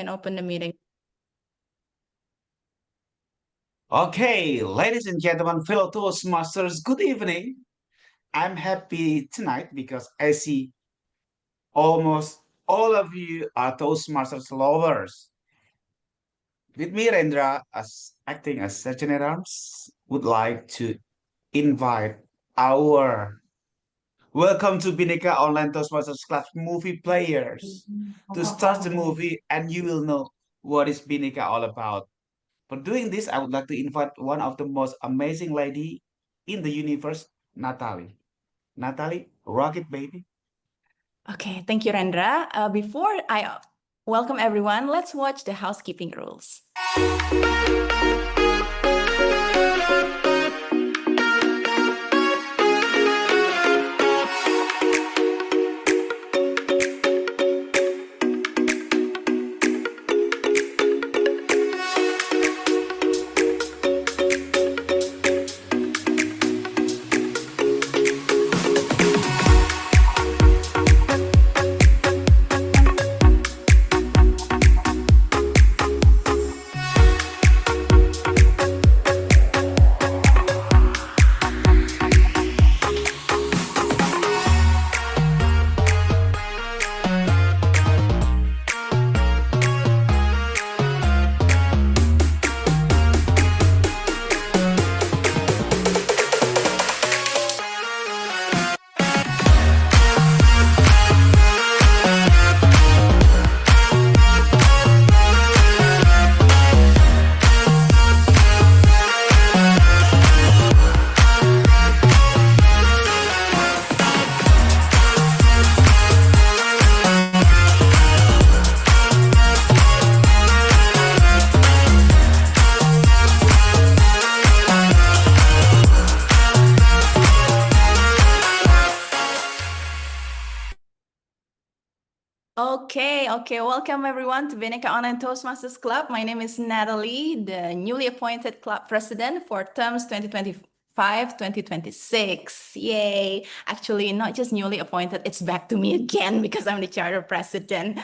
can open the meeting. Okay, ladies and gentlemen, fellow Toastmasters, good evening. I'm happy tonight because I see almost all of you are Toastmasters lovers. With me, Rendra, as acting as Sergeant at Arms, would like to invite our welcome to Bhinneka Online Toastmasters Class movie players to start the movie, and you will know what is Bhinneka all about. For doing this, I would like to invite one of the most amazing lady in the universe, Natalie. Natalie, rock it, baby. Okay, thank you, Rendra. Before I welcome everyone, let's watch the housekeeping rules. Okay. Welcome everyone to Bhinneka Online Toastmasters Club. My name is Natalie, the newly appointed club president for terms 2025-2026. Yay! Actually, not just newly appointed, it's back to me again because I'm the charter president.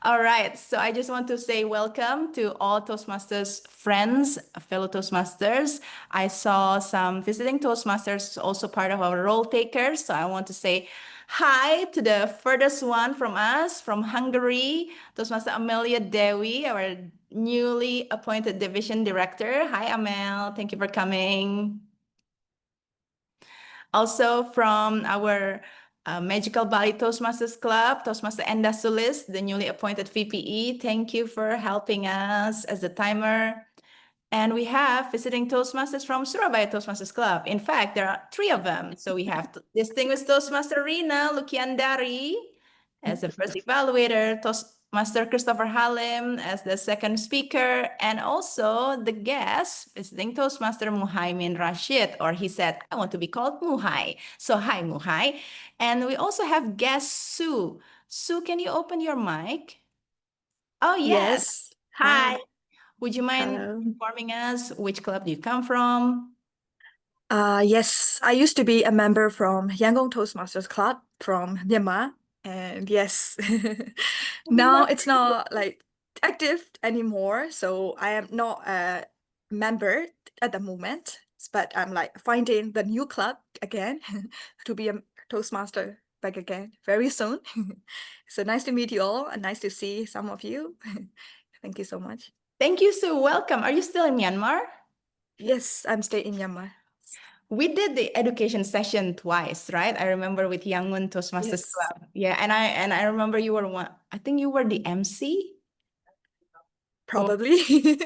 All right, so I just want to say welcome to all Toastmasters friends, fellow Toastmasters. I saw some visiting Toastmasters, also part of our role takers. So I want to say hi to the furthest one from us, from Hungary, Toastmaster Amelia Dewi, our newly appointed division director. Hi, Amel. Thank you for coming. Also from our Magical Bali Toastmasters Club, Toastmaster Enda Sulis, the newly appointed VPE. Thank you for helping us as the timer. And we have visiting Toastmasters from Surabaya Toastmasters Club. In fact, there are 3 of them. So we have distinguished Toastmaster Rina Lukiandari as the first evaluator, Toastmaster Christopher Halim as the second speaker, and also the guest visiting Toastmaster Muhaimin Rashid, or he said, I want to be called Muhai. So hi, Muhai. And we also have guest Sue. Sue, can you open your mic? Oh, yes. Hi. Would you mind informing us which club do you come from? Yes, I used to be a member from Yangon Toastmasters Club from Myanmar. And yes, now it's not like active anymore. So I am not a member at the moment, but I'm like finding the new club again to be a Toastmaster back again very soon. So nice to meet you all and nice to see some of you. Thank you so much. Thank you, Sue. Welcome. Are you still in Myanmar? Yes, I'm staying in Myanmar. We did the education session twice, right? I remember with Yangon Toastmasters Club. Yeah, and I remember you were one. I think you were the MC. Probably.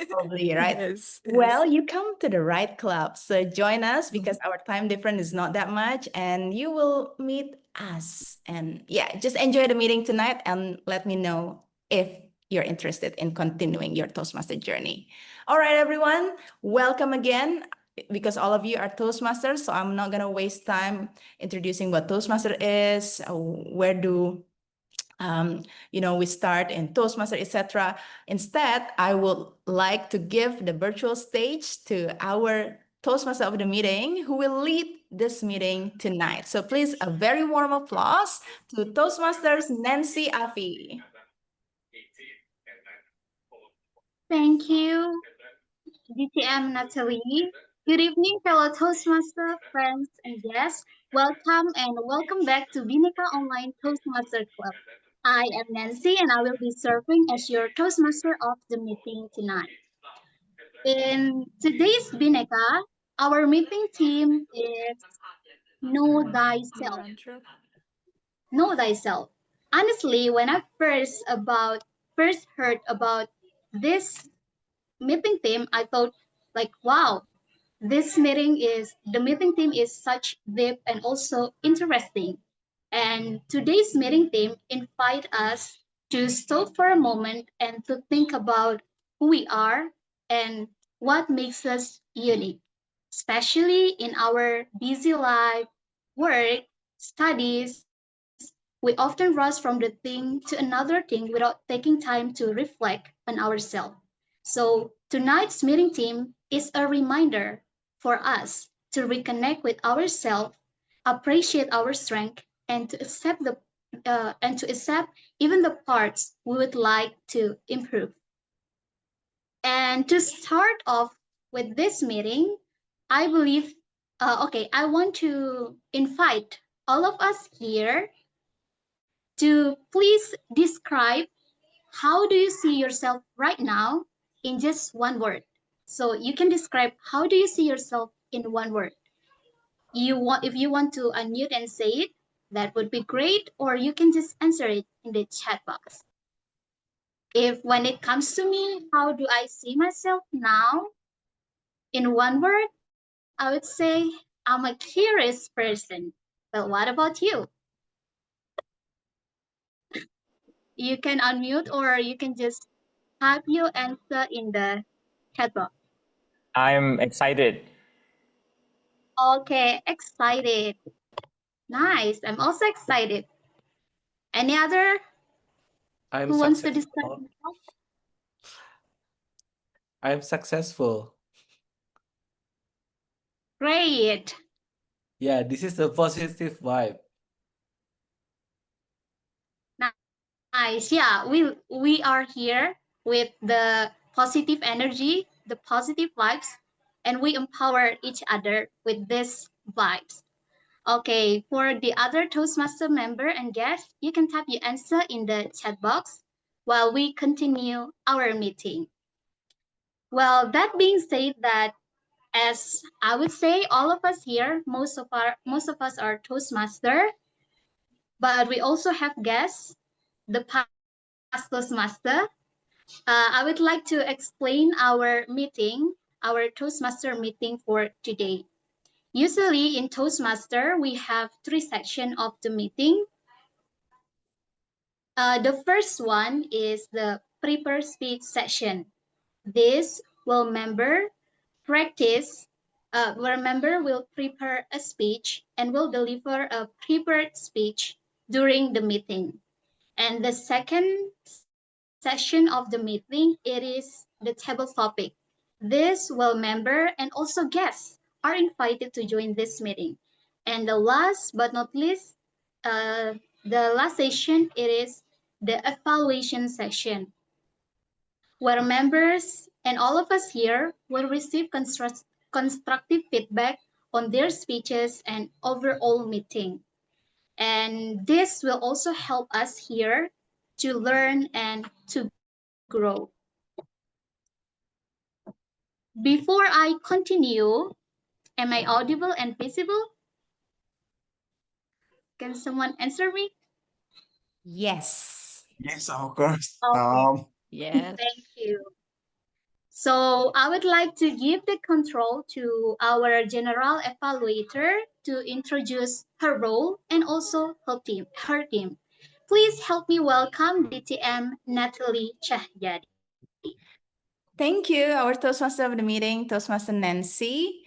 Probably, right? Yes. Well, you come to the right club. So join us because our time difference is not that much and you will meet us. And yeah, just enjoy the meeting tonight and let me know if you're interested in continuing your Toastmaster journey. All right, everyone, welcome again. Because all of you are Toastmasters, so I'm not gonna waste time introducing what Toastmaster is, where do we start in Toastmaster, etc. Instead, I would like to give the virtual stage to our Toastmaster of the meeting who will lead this meeting tonight. So please, a very warm applause to Toastmasters Nancy Afi. Thank you, DTM Natalie. Good evening, fellow Toastmaster friends and guests. Welcome back to Bhinneka Online Toastmaster Club. I am Nancy and I will be serving as your Toastmaster of the meeting tonight. In today's Bhinneka, our meeting theme is Know Thyself. Know Thyself. Honestly, when I first heard about this meeting theme, I thought like, wow, the meeting theme is such deep and also interesting. And today's meeting theme invite us to stop for a moment and to think about who we are and what makes us unique, especially in our busy life, work, studies. We often rush from the thing to another thing without taking time to reflect on ourselves. So tonight's meeting theme is a reminder for us to reconnect with ourselves, appreciate our strength, and to accept even the parts we would like to improve. And to start off with this meeting, I believe, I want to invite all of us here to please describe how do you see yourself right now in just one word. So you can describe how do you see yourself in one word. If you want to unmute and say it, that would be great, or you can just answer it in the chat box. If when it comes to me, how do I see myself now? In one word, I would say I'm a curious person. Well, what about you? You can unmute or you can just type your answer in the chat box. I'm excited. Okay, excited. Nice. I'm also excited. Any other I'm who wants to describe successful. himself? I'm successful. Great. Yeah, this is a positive vibe. Nice. Yeah, we are here with the positive energy, the positive vibes, and we empower each other with these vibes. Okay, for the other Toastmaster member and guest, you can type your answer in the chat box while we continue our meeting. Well, that being said, that as I would say, all of us here, most of us are Toastmaster, but we also have guests, the past Toastmaster. I would like to explain our Toastmaster meeting for today. Usually in Toastmaster, we have 3 sections of the meeting. The first one is the prepare speech session. This will practice, where member will prepare a speech and will deliver a prepared speech during the meeting. And the second session of the meeting, it is the table topic. This will member and also guests are invited to join this meeting. And the last but not least, the last session, it is the evaluation session, where members and all of us here will receive constructive feedback on their speeches and overall meeting. And this will also help us here to learn and to grow. Before I continue, am I audible and visible? Can someone answer me? Yes. Yes, of course. Okay, Yes. thank you. So I would like to give the control to our general evaluator to introduce her role and also her team. Please help me welcome DTM Natalie Chahyadi. Thank you, our Toastmaster of the meeting, Toastmaster Nancy.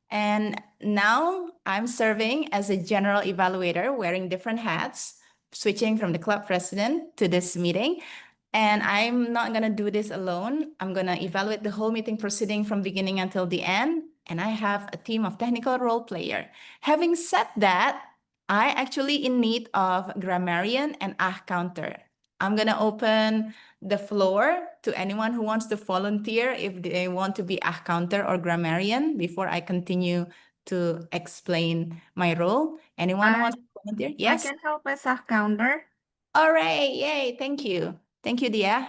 And now I'm serving as a general evaluator, wearing different hats, switching from the club president to this meeting. And I'm not going to do this alone. I'm going to evaluate the whole meeting proceeding from beginning until the end. And I have a team of technical role player. Having said that, I actually in need of grammarian and counter. I'm going to open the floor to anyone who wants to volunteer if they want to be a counter or grammarian before I continue to explain my role. Anyone wants to volunteer? Yes? I can help as a counter. All right, yay, thank you. Thank you, Dia.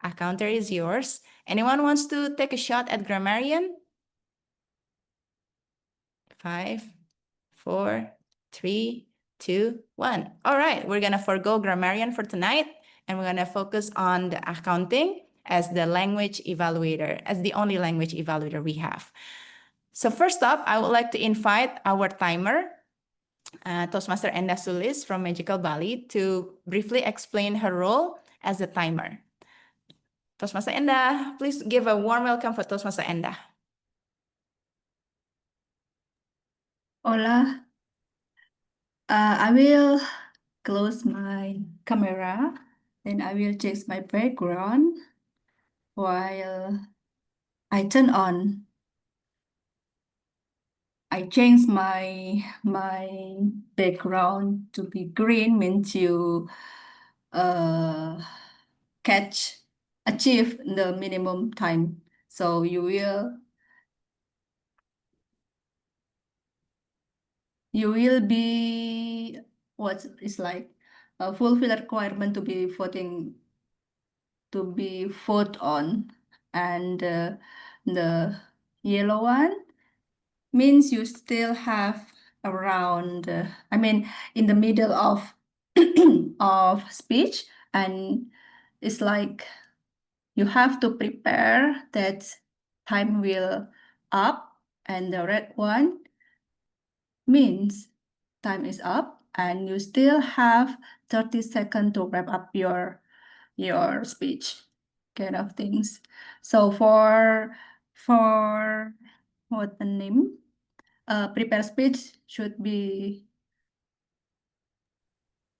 A counter is yours. Anyone wants to take a shot at grammarian? 5, 4, 3, 2, 1. All right, we're gonna forgo grammarian for tonight, and we're gonna focus on the accounting as the language evaluator, as the only language evaluator we have. So first up, I would like to invite our timer, Toastmaster Enda Sulis from Magical Bali, to briefly explain her role as a timer. Toastmaster Enda, please give a warm welcome for Toastmaster Enda. Hola. I will close my camera and I will change my background while I turn on. I change my background to be green means you achieve the minimum time. So you will be what is like a fulfill requirement to be voted on, and the yellow one means you still have around I mean in the middle of of speech, and it's like you have to prepare that time will up, and the red one means time is up and you still have 30 seconds to wrap up your speech, kind of things. So for what the name, prepare speech should be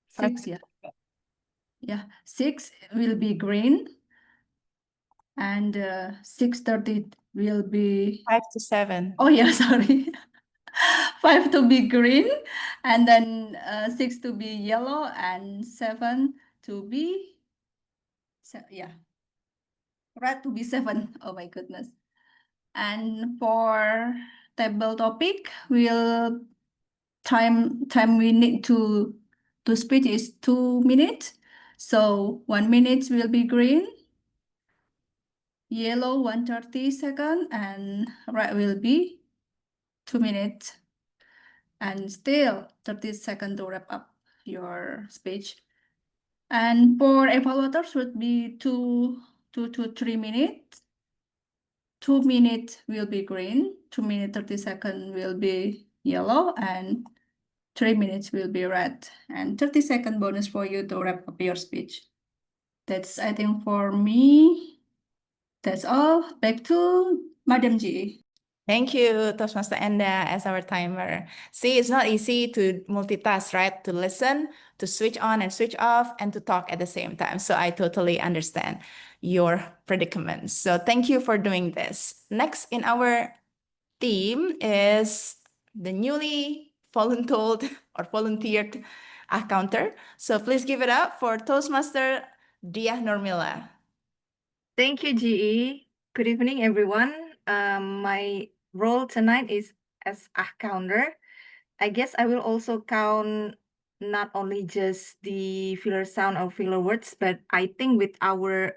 6, yeah. Yeah, 6 will be green, and 6:30 will be 5 to 7. oh yeah, sorry. 5 to be green, and then 6 to be yellow, and 7 to be yeah, red to be 7. Oh my goodness. And for table topic, time we need to speak is 2 minutes. So 1 minute will be green, yellow 130 seconds, and red will be 2 minutes. And still 30 seconds to wrap up your speech. And for evaluators would be 2 to 3 minutes. 2 minutes will be green, 2 minutes 30 seconds will be yellow, and 3 minutes will be red. And 30-second bonus for you to wrap up your speech. That's, I think, for me. That's all. Back to Madam G. Thank you, Toastmaster Enda, as our timer. See, it's not easy to multitask, right? To listen, to switch on and switch off, and to talk at the same time. So I totally understand your predicament. So thank you for doing this. Next in our team is the newly voluntold or volunteered counter. So please give it up for Toastmaster Dia Normila. Thank you, GE. Good evening, everyone. My role tonight is as a counter. I guess I will also count not only just the filler sound or filler words, but I think with our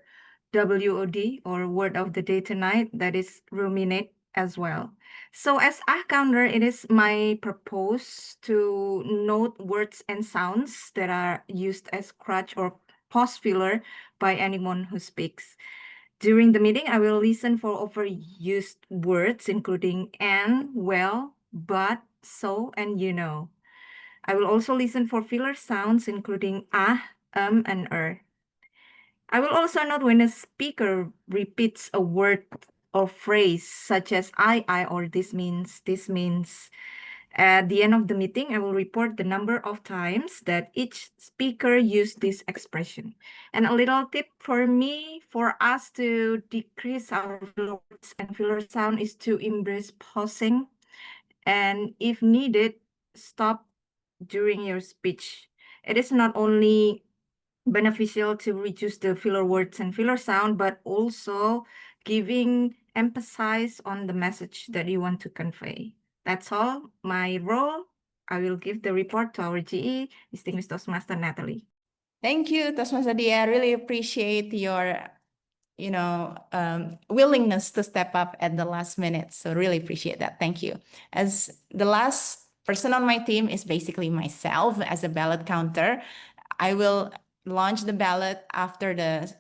WOD or word of the day tonight, that is ruminate as well. So as a counter, it is my purpose to note words and sounds that are used as crutch or pause filler by anyone who speaks. During the meeting, I will listen for overused words, including and, well, but, so, and you know. I will also listen for filler sounds, including and I will also note when a speaker repeats a word or phrase, such as I, or this means, this means. At the end of the meeting, I will report the number of times that each speaker used this expression. And a little tip for me, for us to decrease our filler words and filler sound, is to embrace pausing. And if needed, stop during your speech. It is not only beneficial to reduce the filler words and filler sound, but also giving emphasis on the message that you want to convey. That's all my role. I will give the report to our GE, distinguished Toastmaster Natalie. Thank you, Toastmaster Dia. I really appreciate your, willingness to step up at the last minute. So really appreciate that. Thank you. As the last person on my team is basically myself as a ballot counter. I will launch the ballot after the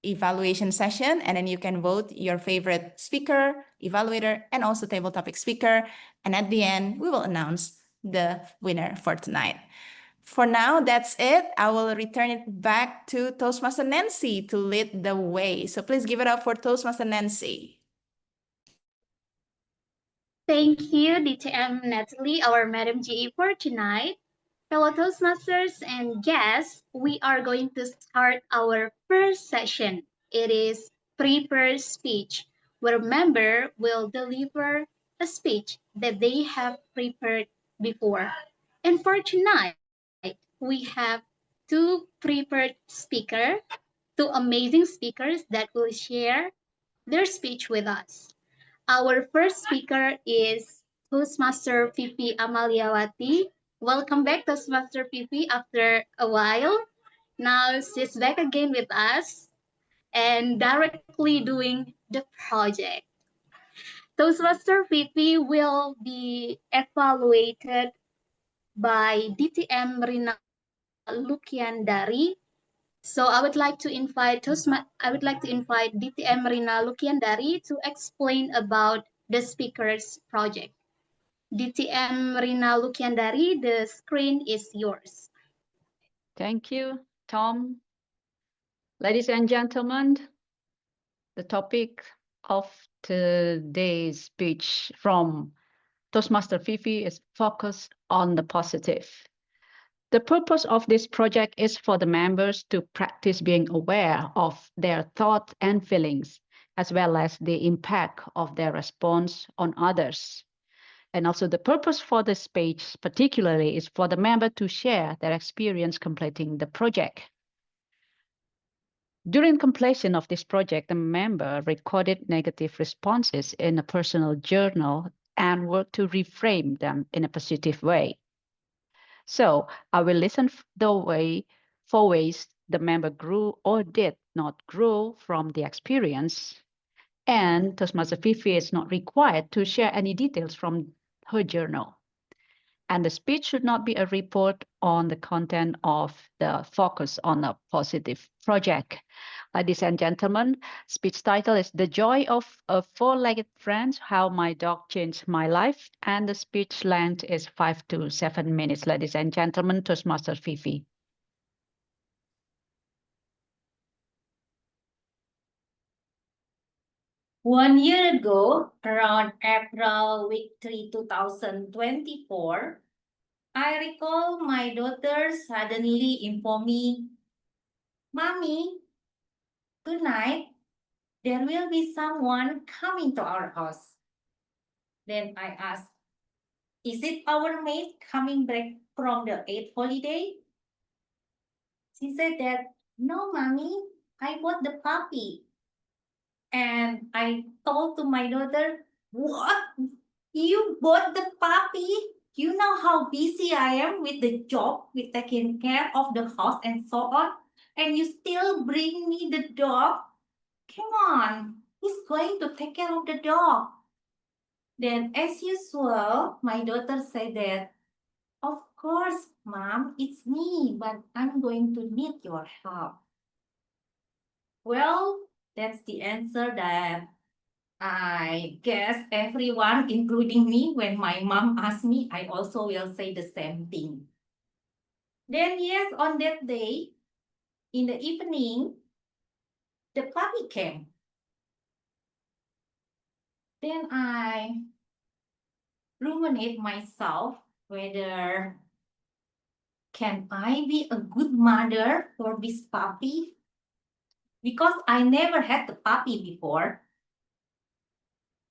evaluation session, and then you can vote your favorite speaker, evaluator, and also table topic speaker. And at the end, we will announce the winner for tonight. For now, that's it. I will return it back to Toastmaster Nancy to lead the way. So please give it up for Toastmaster Nancy. Thank you, DTM Natalie, our Madam GE for tonight. Fellow Toastmasters and guests, we are going to start our first session. It is prepared speech, where a member will deliver a speech that they have prepared before. And for tonight, we have two prepared speakers, two amazing speakers that will share their speech with us. Our first speaker is Toastmaster Pipi Amaliawati. Welcome back, Toastmaster Pipi, after a while. Now she's back again with us and directly doing the project. Toastmaster Pipi will be evaluated by DTM Rina Lukiandari. So I would like to invite DTM Rina Lukiandari to explain about the speaker's project. DTM Rina Lukiandari, the screen is yours. Thank you, Tom. Ladies and gentlemen, the topic of today's speech from Toastmaster Fifi is focused on the positive. The purpose of this project is for the members to practice being aware of their thoughts and feelings, as well as the impact of their response on others. And also the purpose for this speech particularly is for the member to share their experience completing the project. During completion of this project, the member recorded negative responses in a personal journal and worked to reframe them in a positive way. So I will listen for ways the member grew or did not grow from the experience. And Toastmaster Fifi is not required to share any details from her journal. And the speech should not be a report on the content of the focus on a positive project. Ladies and gentlemen, speech title is The Joy of a Four-Legged Friend, How My Dog Changed My Life. And the speech length is 5 to 7 minutes. Ladies and gentlemen, Toastmaster Fifi. One year ago, around April week 3, 2024, I recall my daughter suddenly informed me, "Mommy, tonight there will be someone coming to our house." Then I asked, "Is it our maid coming back from the Eid holiday?" She said that, "No, Mommy, I bought the puppy." And I told to my daughter, "What? You bought the puppy? You know how busy I am with the job, with taking care of the house and so on, and you still bring me the dog? Come on, who's going to take care of the dog?" Then, as usual, my daughter said that, "Of course, Mom, it's me, but I'm going to need your help." Well, that's the answer that I guess everyone, including me, when my mom asks me, I also will say the same thing. Then yes, on that day, in the evening, the puppy came. Then I ruminate myself whether can I be a good mother for this puppy? Because I never had the puppy before.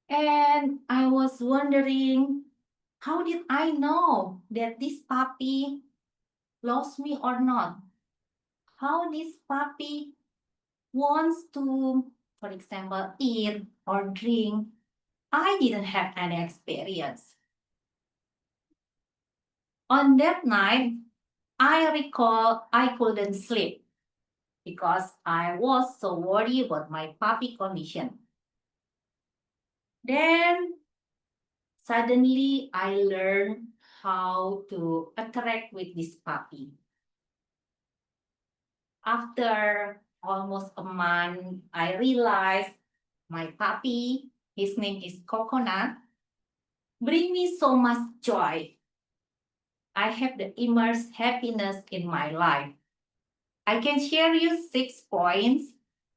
And I was wondering, how did I know that this puppy loves me or not? how this puppy wants to, for example, eat or drink, I didn't have any experience. On that night, I recall I couldn't sleep because I was so worried about my puppy condition. Then suddenly I learned how to interact with this puppy. After almost a month, I realized my puppy, his name is Coconut, bring me so much joy. I have the immense happiness in my life. I can share you 6 points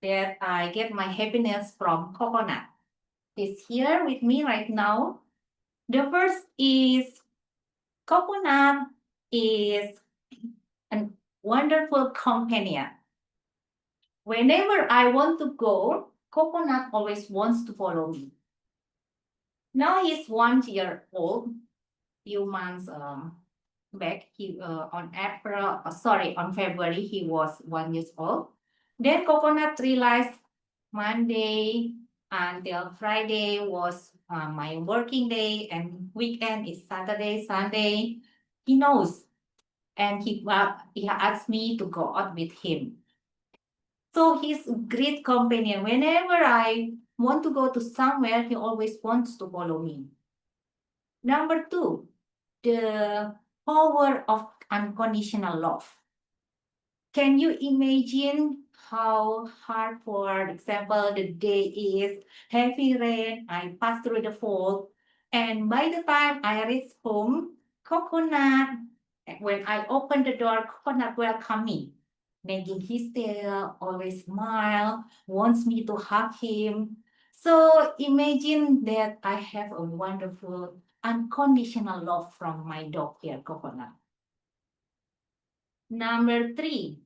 that I get my happiness from Coconut. It's here with me right now. The first is Coconut is a wonderful companion. Whenever I want to go, Coconut always wants to follow me. Now he's 1 year old. Few months back, he on February he was 1 year old. Then Coconut realized Monday until Friday was my working day, and weekend is Saturday, Sunday. He knows, and he asked me to go out with him. So he's a great companion. Whenever I want to go to somewhere, he always wants to follow me. Number 2, the power of unconditional love. Can you imagine how hard, for example, the day is heavy rain, I pass through the fog, and by the time I reach home, Coconut, when I open the door, Coconut welcome me, wagging his tail, always smile, wants me to hug him. So imagine that I have a wonderful unconditional love from my dog here, Coconut. Number 3,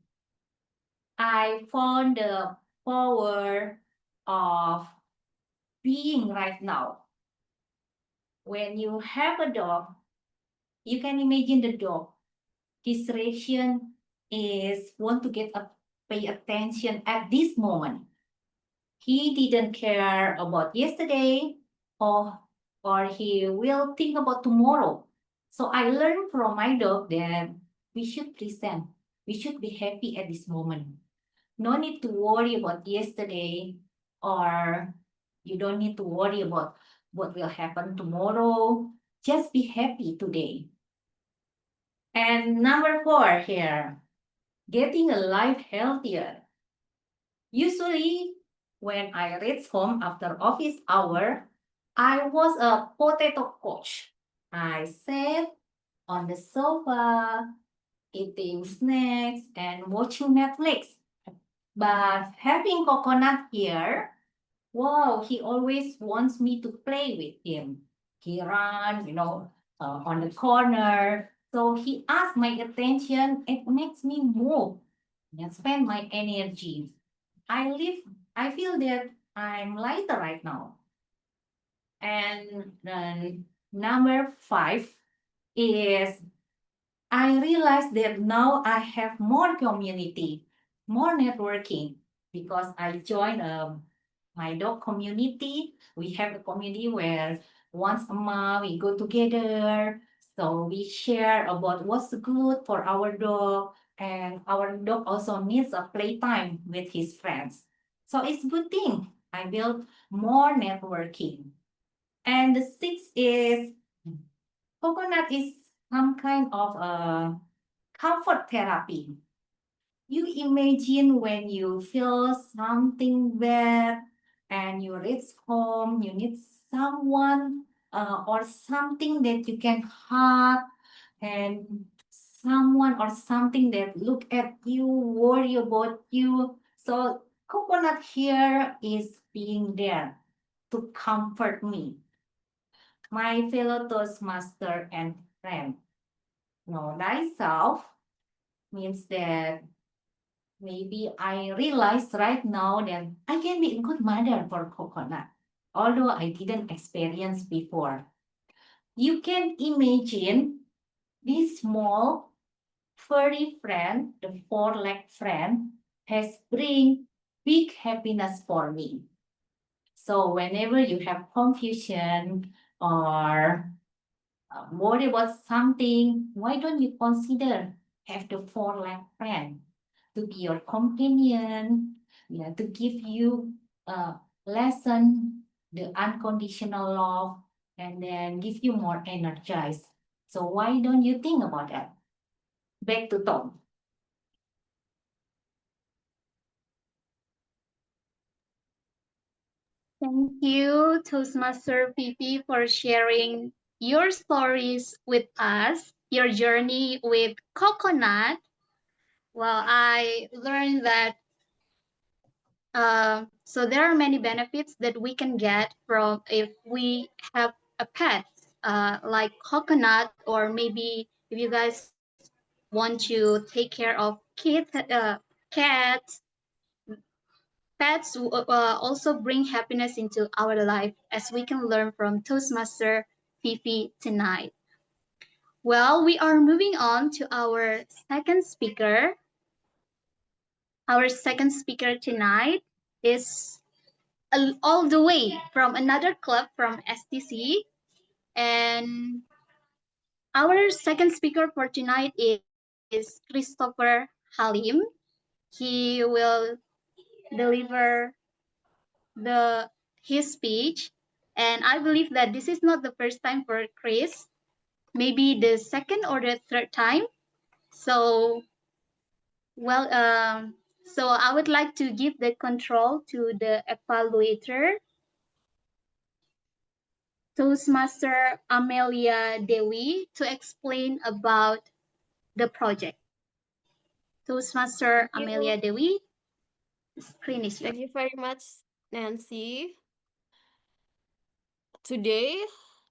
I found the power of being right now. When you have a dog, you can imagine the dog. His reaction is want to pay attention at this moment. He didn't care about yesterday or he will think about tomorrow. So I learned from my dog that we should present. We should be happy at this moment. No need to worry about yesterday, or you don't need to worry about what will happen tomorrow. Just be happy today. And number 4 here, getting a life healthier. Usually, when I reach home after office hour, I was a potato couch. I sat on the sofa, eating snacks and watching Netflix. But having Coconut here, wow, he always wants me to play with him. He runs, on the corner. So he asks my attention. It makes me move and spend my energy. I feel that I'm lighter right now. And then number 5 is I realized that now I have more community, more networking, because I joined my dog community. We have a community where once a month we go together. So we share about what's good for our dog, and our dog also needs a playtime with his friends. So it's a good thing. I built more networking. And the 6th is Coconut is some kind of a comfort therapy. You imagine when you feel something bad and you reach home, you need someone or something that you can hug, and someone or something that look at you, worry about you. So Coconut here is being there to comfort me. My fellow Toastmaster and friend. Know thyself means that maybe I realize right now that I can be a good mother for Coconut, although I didn't experience before. You can imagine this small Furry friend, the four-leg friend, has bring big happiness for me. So whenever you have confusion or worry about something, why don't you consider have the four-leg friend to be your companion, to give you a lesson, the unconditional love, and then give you more energized. So why don't you think about that? Back to Tom. Thank you, Toastmaster PP, for sharing your stories with us, your journey with coconut. Well, I learned that so there are many benefits that we can get from if we have a pet, like coconut, or maybe if you guys want to take care of kids, cats. Pets also bring happiness into our life, as we can learn from Toastmaster Fifi tonight. Well, we are moving on to our second speaker. Our second speaker tonight is all the way from another club from STC. And our second speaker for tonight is Christopher Halim. He will deliver his speech. And I believe that this is not the first time for Chris, maybe the second or the third time. So, well, so I would like to give the control to the evaluator, Toastmaster Amelia Dewi, to explain about the project. Toastmaster Amelia Dewi, the screen is yours. Thank you very much, Nancy. Today,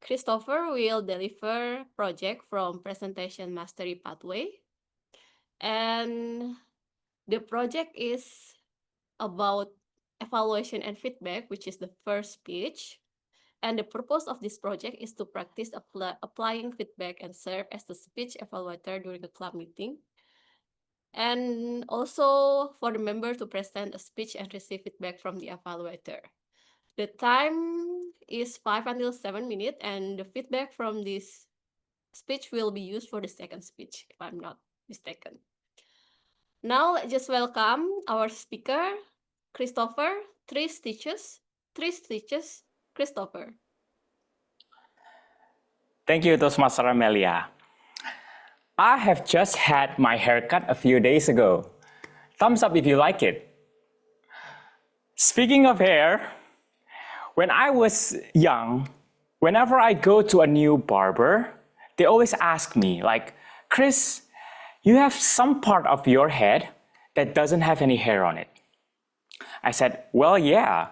Christopher will deliver project from Presentation Mastery Pathway. And the project is about evaluation and feedback, which is the first speech. And the purpose of this project is to practice applying feedback and serve as the speech evaluator during the club meeting. And also for the member to present a speech and receive feedback from the evaluator. The time is 5 until 7 minutes, and the feedback from this speech will be used for the second speech, if I'm not mistaken. Now, let's just welcome our speaker, Christopher. Three stitches, Christopher. Thank you, Toastmaster Amelia. I have just had my haircut a few days ago. Thumbs up if you like it. Speaking of hair, when I was young, whenever I go to a new barber, they always ask me, like, Chris, you have some part of your head that doesn't have any hair on it. I said, well, yeah,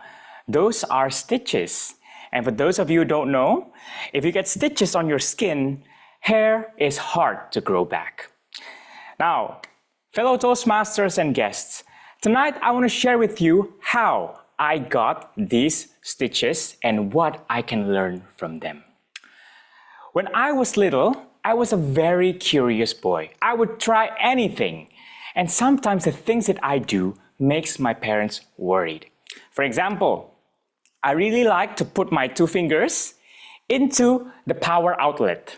those are stitches. And for those of you who don't know, if you get stitches on your skin, hair is hard to grow back. Now, fellow Toastmasters and guests, tonight I want to share with you how I got these stitches and what I can learn from them. When I was little, I was a very curious boy. I would try anything. And sometimes the things that I do makes my parents worried. For example, I really like to put my 2 fingers into the power outlet.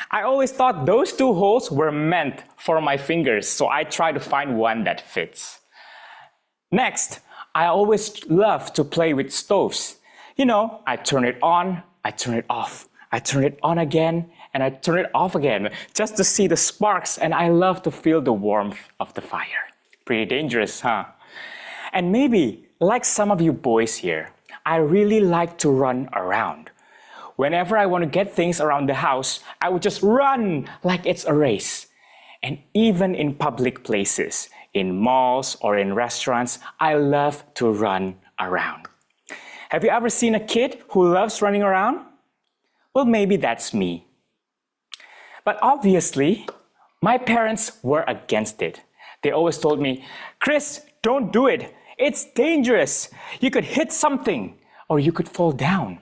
I always thought those 2 holes were meant for my fingers, so I try to find one that fits. Next, I always love to play with stoves. You know, I turn it on, I turn it off, I turn it on again, and I turn it off again, just to see the sparks, and I love to feel the warmth of the fire. Pretty dangerous, huh? And maybe, like some of you boys here, I really like to run around. Whenever I want to get things around the house, I would just run like it's a race. And even in public places, in malls or in restaurants, I love to run around. Have you ever seen a kid who loves running around? Well, maybe that's me. But obviously, my parents were against it. They always told me, Chris, don't do it. It's dangerous. You could hit something or you could fall down.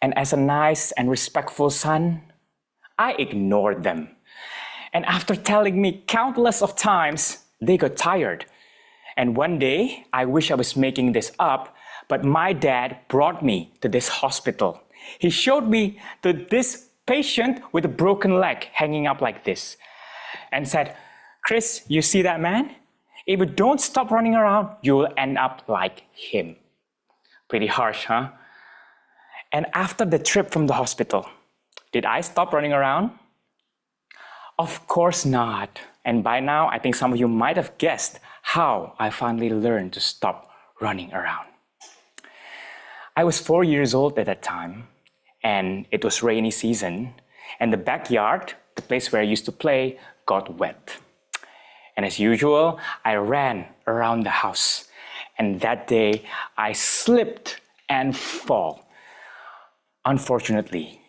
And as a nice and respectful son, I ignored them. And after telling me countless of times, they got tired. And one day, I wish I was making this up, but my dad brought me to this hospital. He showed me to this patient with a broken leg hanging up like this and said, Chris, you see that man? If you don't stop running around, you will end up like him. Pretty harsh, huh? And after the trip from the hospital, did I stop running around? Of course not. And by now, I think some of you might have guessed how I finally learned to stop running around. I was 4 years old at that time, and it was rainy season, and the backyard, the place where I used to play, got wet. And as usual, I ran around the house, and that day I slipped and fell. Unfortunately,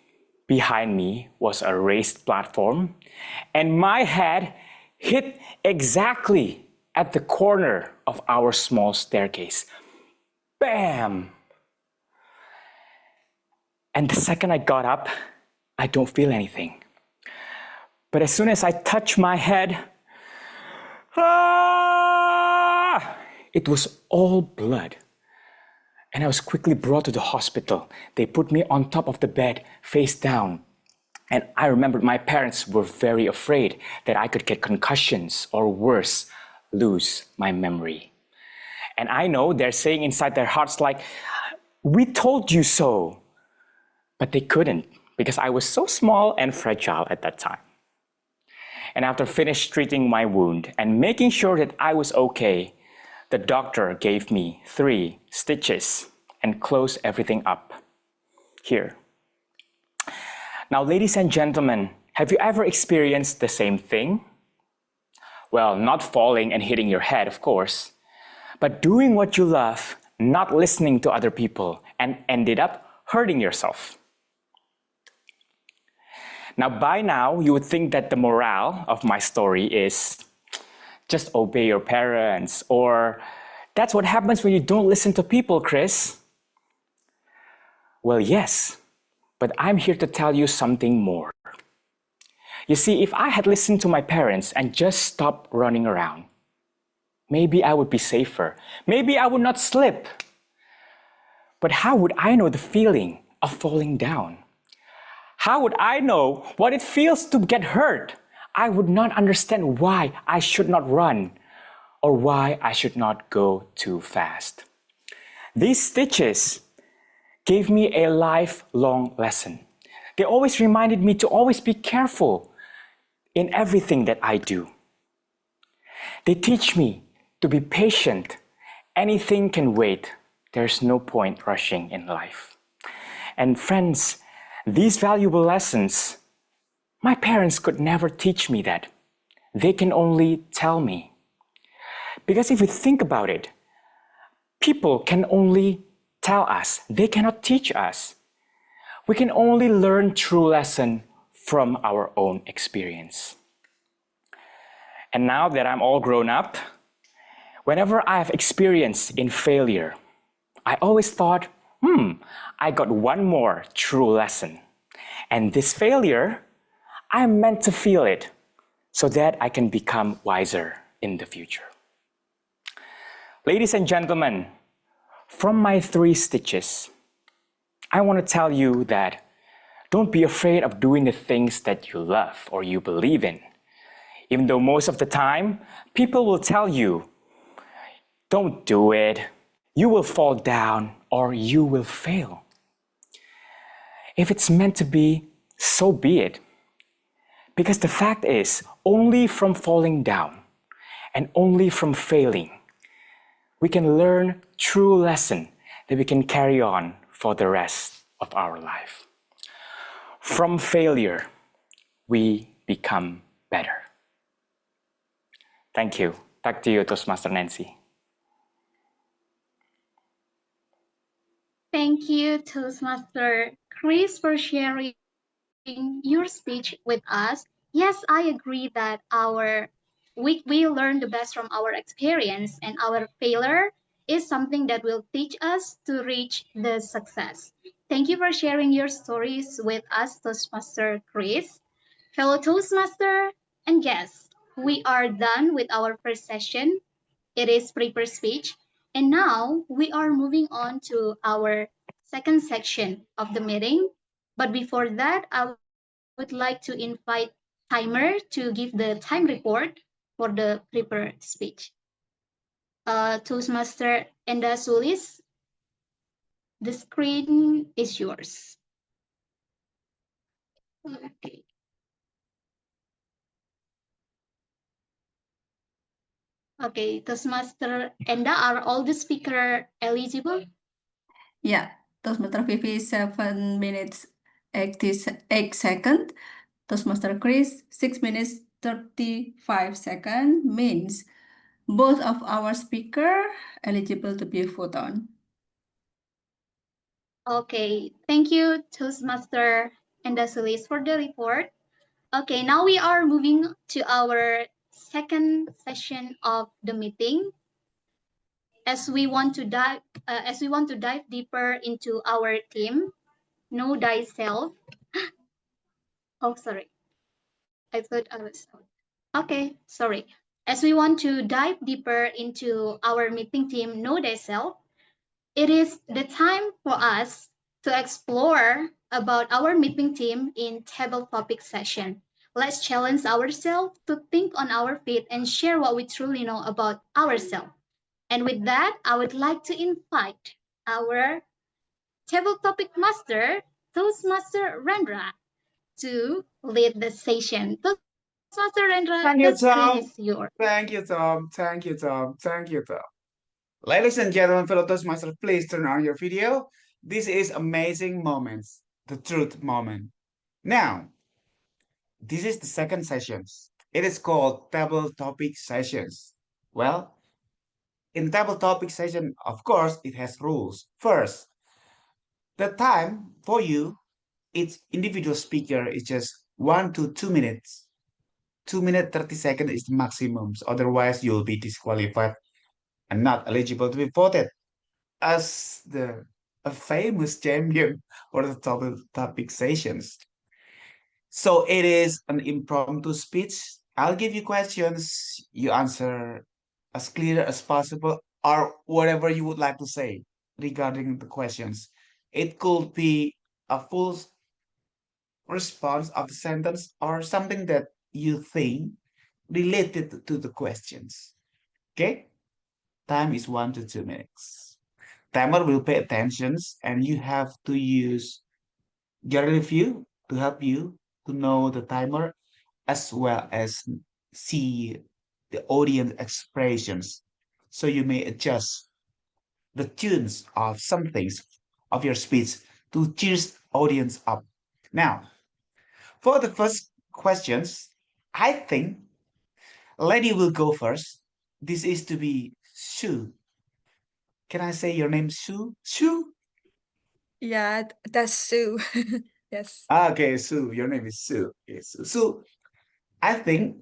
behind me was a raised platform, and my head hit exactly at the corner of our small staircase. Bam! And the second I got up, I don't feel anything. But as soon as I touch my head, it was all blood. And I was quickly brought to the hospital. They put me on top of the bed, face down. And I remember my parents were very afraid that I could get concussions or worse, lose my memory. And I know they're saying inside their hearts like, we told you so. But they couldn't because I was so small and fragile at that time. And after finished treating my wound and making sure that I was okay, the doctor gave me 3 stitches and closed everything up here. Now, ladies and gentlemen, have you ever experienced the same thing? Well, not falling and hitting your head, of course, but doing what you love, not listening to other people, and ended up hurting yourself. Now, by now, you would think that the morale of my story is just obey your parents, or that's what happens when you don't listen to people, Chris. Well, yes, but I'm here to tell you something more. You see, if I had listened to my parents and just stopped running around, maybe I would be safer. Maybe I would not slip. But how would I know the feeling of falling down? How would I know what it feels to get hurt? I would not understand why I should not run or why I should not go too fast. These stitches gave me a lifelong lesson. They always reminded me to always be careful in everything that I do. They teach me to be patient. Anything can wait. There's no point rushing in life. And friends, these valuable lessons, my parents could never teach me that. They can only tell me. Because if you think about it, people can only tell us. They cannot teach us. We can only learn true lesson from our own experience. And now that I'm all grown up, whenever I have experience in failure, I always thought, I got one more true lesson. And this failure, I'm meant to feel it so that I can become wiser in the future. Ladies and gentlemen, from my 3 stitches, I want to tell you that don't be afraid of doing the things that you love or you believe in. Even though most of the time, people will tell you, don't do it, you will fall down or you will fail. If it's meant to be, so be it. Because the fact is, only from falling down and only from failing, we can learn true lesson that we can carry on for the rest of our life. From failure, we become better. Thank you. Back to you, Toastmaster Nancy. Thank you, Toastmaster Chris, for sharing your speech with us. Yes, I agree that we learn the best from our experience, and our failure is something that will teach us to reach the success. Thank you for sharing your stories with us, Toastmaster Chris. Fellow Toastmaster, And yes, we are done with our first session. It is prepare speech. And now we are moving on to our second section of the meeting. But before that, I would like to invite Timer to give the time report for the prepare speech. Toastmaster Enda Sulis, the screen is yours. Okay. Okay, Toastmaster Enda, are all the speaker eligible? Yeah, Toastmaster Vivi 7 minutes 8 seconds. Toastmaster Chris 6 minutes 35 seconds means both of our speaker eligible to be voted on. Okay, thank you, Toastmaster Enda Sulis, for the report. Okay, now we are moving to our second session of the meeting. As we want to dive deeper into our theme, Know Thyself. Oh, sorry. I thought I was out. Okay, sorry. As we want to dive deeper into our meeting theme, Know Thyself, it is the time for us to explore about our meeting theme in table topic session. Let's challenge ourselves to think on our feet and share what we truly know about ourselves. And with that, I would like to invite our table topic master, Toastmaster Rendra, to lead the session. Toastmaster Rendra, the Thank screen you, is Tom. yours. Thank you, Tom. Thank you, Tom. Thank you, Tom. Ladies and gentlemen, fellow Toastmasters, please turn on your video. This is amazing moments, the truth moment. Now, this is the second session. It is called table topic sessions. Well, in table topic session, of course, it has rules. First, the time for you, each individual speaker is just 1 to 2 minutes. 2 minutes 30 seconds is the maximum. Otherwise, you'll be disqualified and not eligible to be voted as a famous champion for the topic sessions. So it is an impromptu speech. I'll give you questions, you answer as clear as possible, or whatever you would like to say regarding the questions. It could be a full response of the sentence or something that you think related to the questions. Okay? Time is 1 to 2 minutes. Timer will pay attention and you have to use gallery view to help you to know the timer as well as see the audience expressions. So you may adjust the tunes of some things of your speech to cheer audience up. Now, for the first questions, I think lady will go first. This is to be Sue. Can I say your name, Sue? Sue? Yeah, that's Sue. Yes. Okay, Sue. Your name is Sue. Yes, Sue. Sue, I think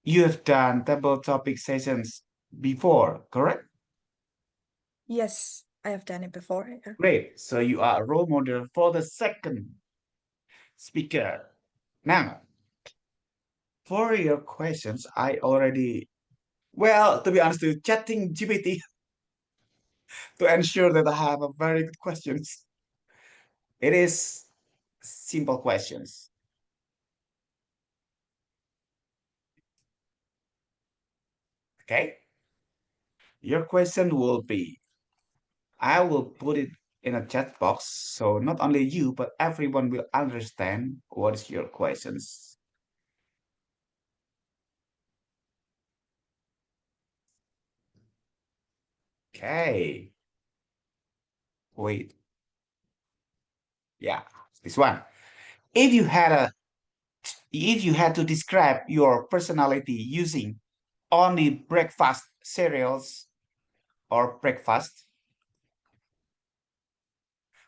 you have done table topic sessions before, correct? Yes, I have done it before. Yeah. Great. So you are a role model for the second speaker. Now, for your questions, I already, well, to be honest, with you, chatting GPT to ensure that I have a very good questions. It is simple questions. Okay. Your question will be, I will put it in a chat box so not only you, but everyone will understand what is your questions. Okay. Wait. Yeah, this one. If you had a if you had to describe your personality using only breakfast cereals or breakfast,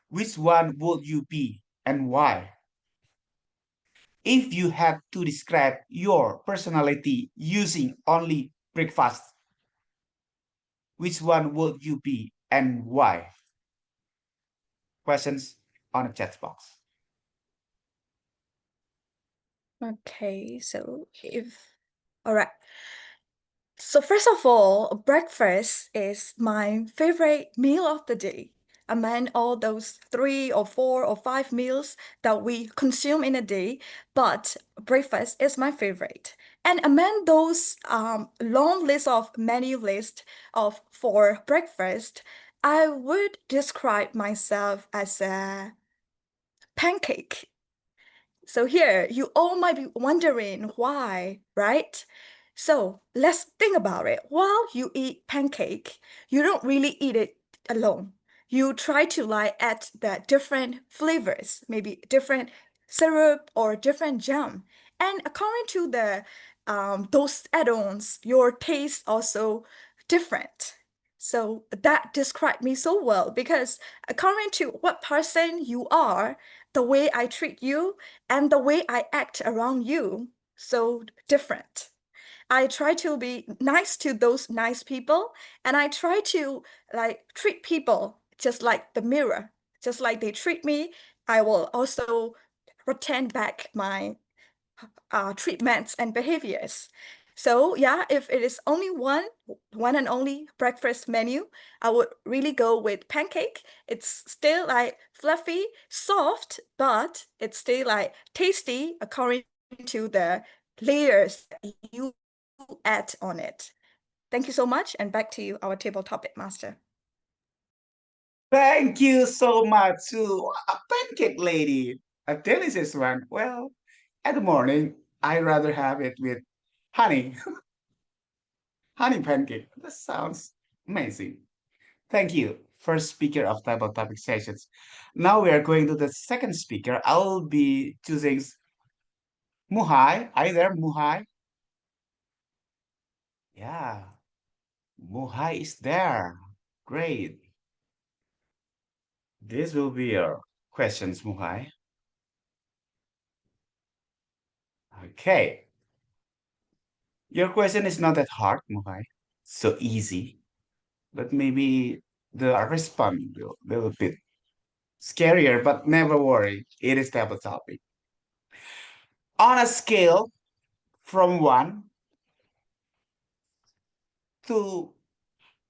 which one would you be and why? If you had to describe your personality using only breakfast, which one would you be and why? Questions on the chat box. Okay, all right. So first of all, breakfast is my favorite meal of the day. Among all those 3 or 4 or 5 meals that we consume in a day, but breakfast is my favorite. And among those long list of menu list of for breakfast, I would describe myself as a pancake. So here, you all might be wondering why, right? So let's think about it. While you eat pancake, you don't really eat it alone. You try to like add the different flavors, maybe different syrup or different jam. And according to the those add-ons, your taste also different. So that described me so well because according to what person you are, the way I treat you and the way I act around you, so different. I try to be nice to those nice people, and I try to like treat people just like the mirror, just like they treat me. I will also return back my treatments and behaviors. So yeah, if it is only one and only breakfast menu, I would really go with pancake. It's still like fluffy, soft, but it's still like tasty according to the layers that you add on it. Thank you so much, and back to you, our table topic master. Thank you so much to a pancake lady, a delicious one. Well, at the morning, I rather have it with honey, honey pancake. That sounds amazing. Thank you, first speaker of Table Topic Sessions. Now we are going to the second speaker. I'll be choosing Muhai. Are you there, Muhai? Yeah, Muhai is there. Great. This will be your questions, Muhai. Okay. Your question is not that hard, Muhai. So easy. But maybe the response will be a little bit scarier, but never worry. It is table topic. On a scale from 1 to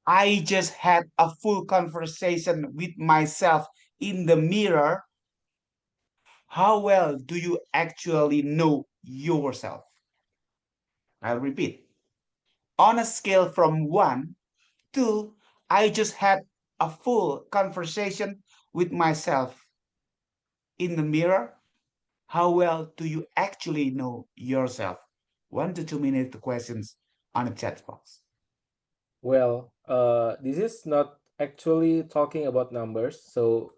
I just had a full conversation with myself in the mirror, how well do you actually know yourself? I'll repeat. On a scale from 1 to I just had a full conversation with myself in the mirror, how well do you actually know yourself? 1 to 2 minute questions on a chat box. Well, this is not actually talking about numbers. So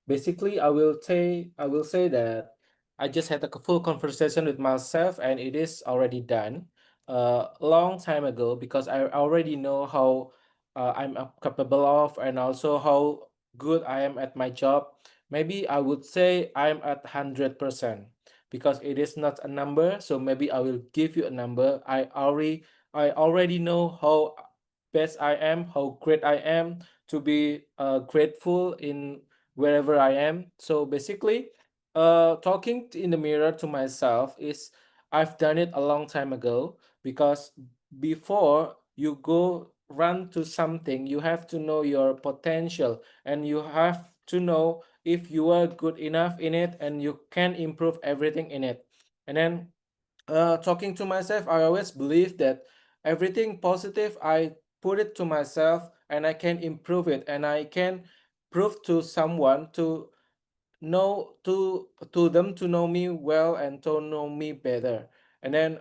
basically, I will say that I just had a full conversation with myself, and it is already done a long time ago because I already know how I'm capable of, and also how good I am at my job. Maybe I would say I'm at 100% because it is not a number. So maybe I will give you a number. I already know how best I am, how great I am, to be grateful in wherever I am. So basically, talking in the mirror to myself is I've done it a long time ago because before you go run to something, you have to know your potential and you have to know if you are good enough in it and you can improve everything in it. And then talking to myself, I always believe that everything positive, I put it to myself and I can improve it and I can prove to someone to them to know me well and to know me better. And then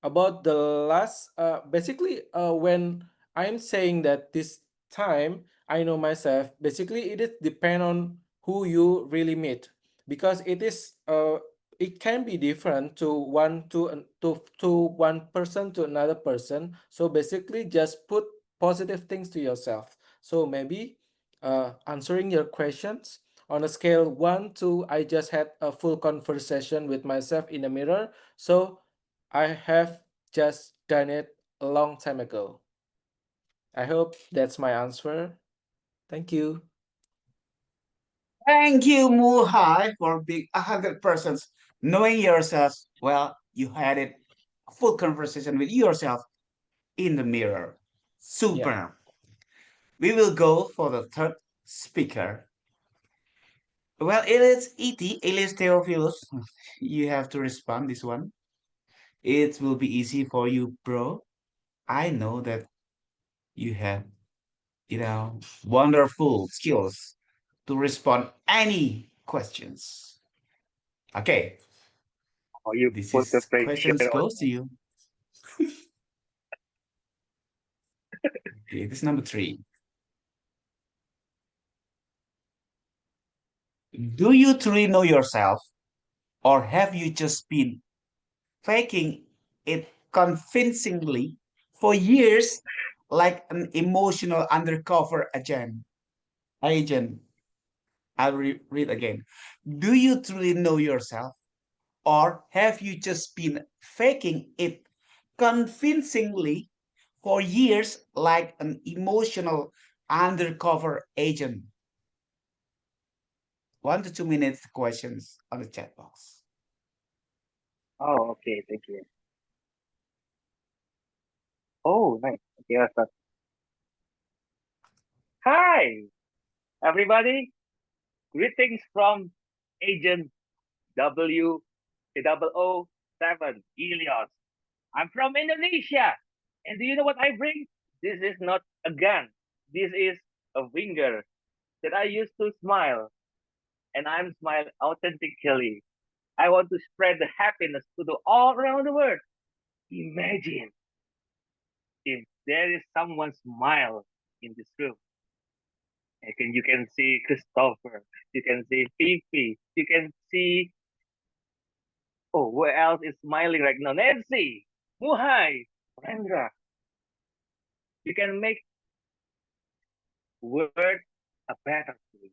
about the last basically when I'm saying that this time I know myself, basically it is depend on who you really meet because it can be different to one person to another person. So basically just put positive things to yourself. So maybe answering your questions, on a scale 1 to I just had a full conversation with myself in the mirror. So I have just done it a long time ago. I hope that's my answer. Thank you. Thank you, Muhai, for being 100%. knowing yourself, well, you had a full conversation with yourself in the mirror. Super. Yeah. We will go for the third speaker. Well, it is E.T., Elias Theophilus. You have to respond this one. It will be easy for you, bro. I know that you have, wonderful skills to respond any questions. Okay, Oh, you this put the is questions pressure on goes to you. Okay, this is number 3. Do you truly know yourself, or have you just been faking it convincingly for years like an emotional undercover agent? Agent. I'll read again. Do you truly know yourself, or have you just been faking it convincingly for years like an emotional undercover agent? 1 to 2 minutes questions on the chat box. Oh, okay, thank you. Oh, nice. Okay, I'll start. Hi, everybody. Greetings from Agent W007 Ilios. I'm from Indonesia. And do you know what I bring? This is not a gun. This is a finger that I use to smile. And I'm smiling authentically. I want to spread the happiness to the all around the world. Imagine if there is someone smile in this room. You can see Christopher, you can see Fifi, you can see, oh, who else is smiling right now? Nancy, Muhai, Rendra. You can make world a better place.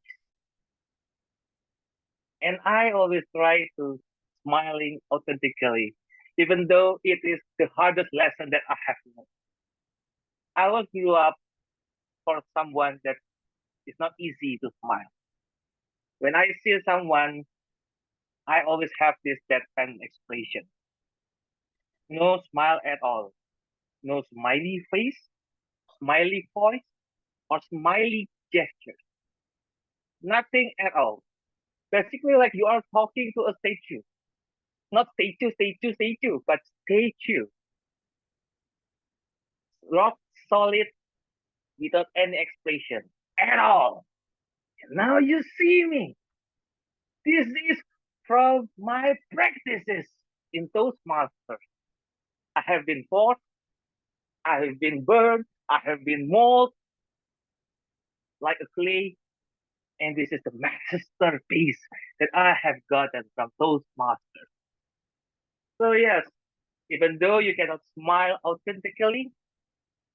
And I always try to smiling authentically, even though it is the hardest lesson that I have learned. I was grew up for someone that is not easy to smile. When I see someone, I always have this deadpan expression. No smile at all. No smiley face, smiley voice, or smiley gesture. Nothing at all. Basically, like you are talking to a statue. Not statue, but statue. Rock solid without any expression at all. Now you see me. This is from my practices in Toastmasters. I have been forced, I have been burned, I have been molded like a clay, and this is the masterpiece that I have gotten from Toastmasters. So yes, even though you cannot smile authentically,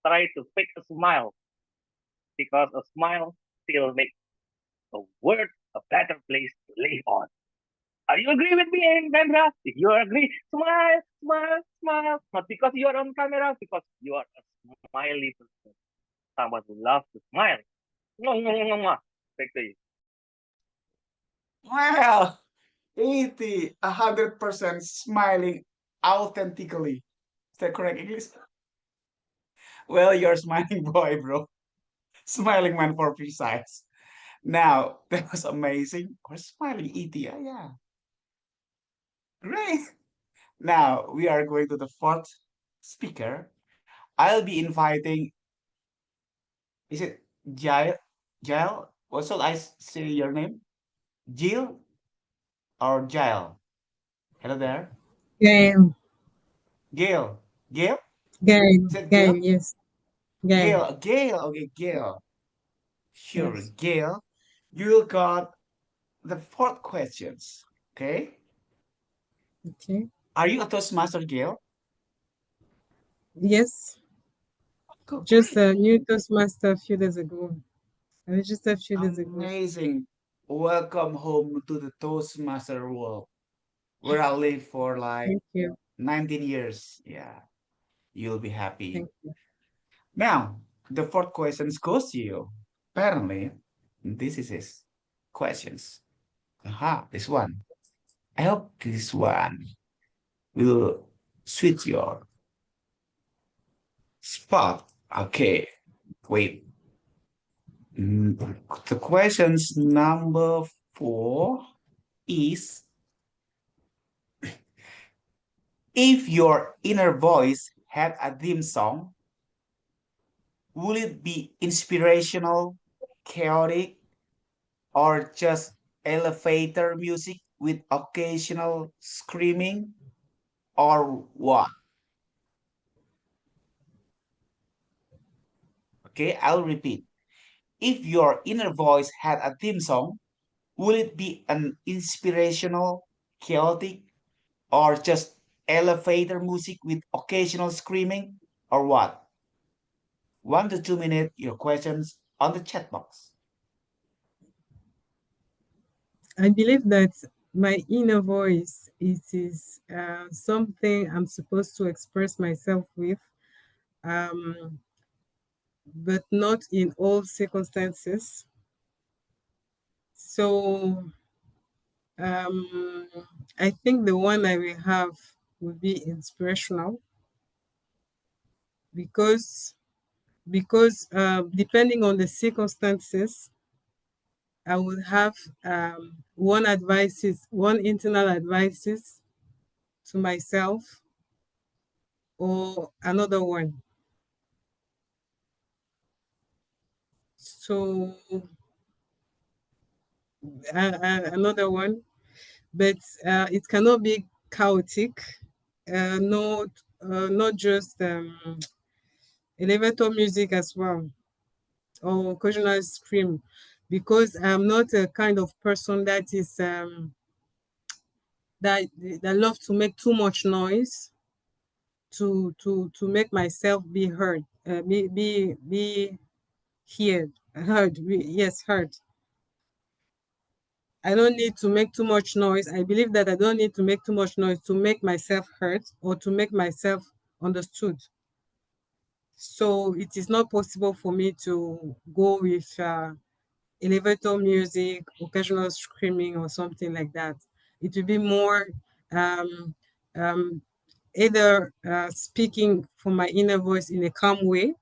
try to fake a smile because a smile still makes the world a better place to live on. Are you agree with me, Vendra? If you agree, smile, smile, smile. Not because you are on camera, because you are a smiley person. Someone who loves to smile. Mwah, mwah, mwah, mwah. Back to you. Well, 100% smiling authentically. Is that correct English? Well, you're smiling boy, bro. Smiling man for precise. Now, that was amazing. Or smiling ET. Yeah. Great. Now, we are going to the fourth speaker. I'll be inviting, is it Jail? Jail? What shall I say your name? Jill or Jail? Hello there. Game, Gail. Gail? game, Is it Gail? game, yes, game, Gail. Gail. Okay, Gail. Sure, yes, Gail. You got the fourth questions. Okay. okay, Are you a Toastmaster, Gail? yes, Oh, just great. a new Toastmaster a few days ago. I registered a few days ago. Amazing. Welcome home to the Toastmaster world, where I lived for like Thank you, 19 years. Yeah, you'll be happy. thank you. Now, the fourth question goes to you. Apparently, this is his questions. Aha, this one. I hope this one will suit your spot. Okay, wait. The questions number 4 is, if your inner voice had a theme song, will it be inspirational, chaotic, or just elevator music with occasional screaming, or what? Okay, I'll repeat. If your inner voice had a theme song, will it be an inspirational, chaotic, or just elevator music with occasional screaming, or what? 1 to 2 minutes, your questions on the chat box. I believe that my inner voice, it is something I'm supposed to express myself with, but not in all circumstances. So I think the one I will have will be inspirational, because depending on the circumstances, I will have one internal advices to myself, or another one. So another one, but it cannot be chaotic. Not just elevator music as well, or occasional scream, because I'm not a kind of person that is that love to make too much noise to make myself be heard, be heard. I don't need to make too much noise. I believe that I don't need to make too much noise to make myself heard or to make myself understood. So it is not possible for me to go with elevator music, occasional screaming, or something like that. It will be more either speaking from my inner voice in a calm way,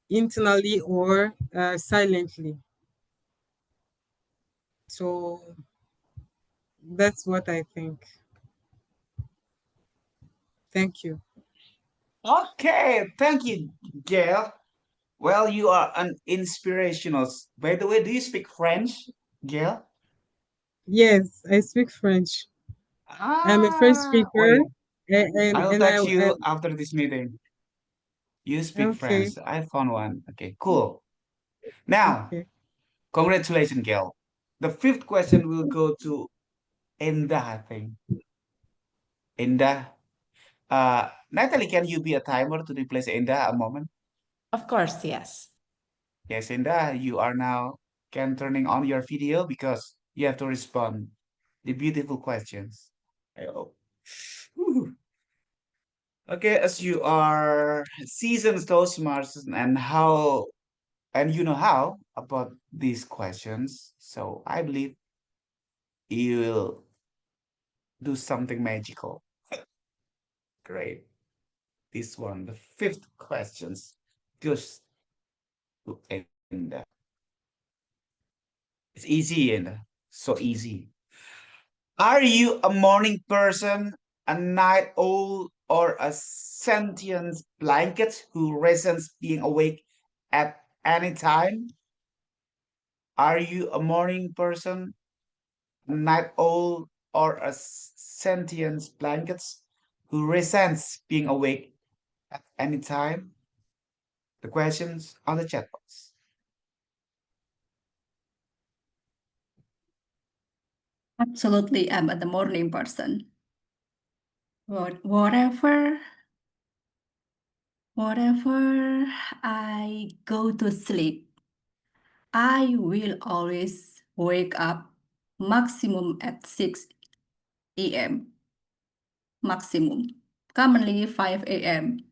internally, or silently. So that's what I think. Thank you. Okay, thank you, Gail. Well, you are an inspirational. By the way, do you speak French, Gail? Yes, I speak French. I'm a French speaker, Wait, I'll and I text you after this meeting. You speak okay, French. I found one. Okay, cool. Now, okay. congratulations, Gail. The fifth question will go to Enda, I think. Enda. Natalie, can you be a timer to replace Enda a moment? Of course, yes. Yes, Enda, you are now can turning on your video because you have to respond the beautiful questions. I hope. Whew. Okay, as you are seasoned Toastmasters and you know how about these questions, so I believe you will do something magical. Great. This one, the fifth questions, goes to Enda. It's easy and so easy. Are you a morning person, a night owl, or a sentient blanket who resents being awake at any time? Are you a morning person, a night owl, or a sentient blanket who resents being awake at any time? The questions on the chat box. Absolutely, I'm a the morning person. Whatever I go to sleep, I will always wake up maximum at 6 a.m. Maximum. Commonly 5 a.m.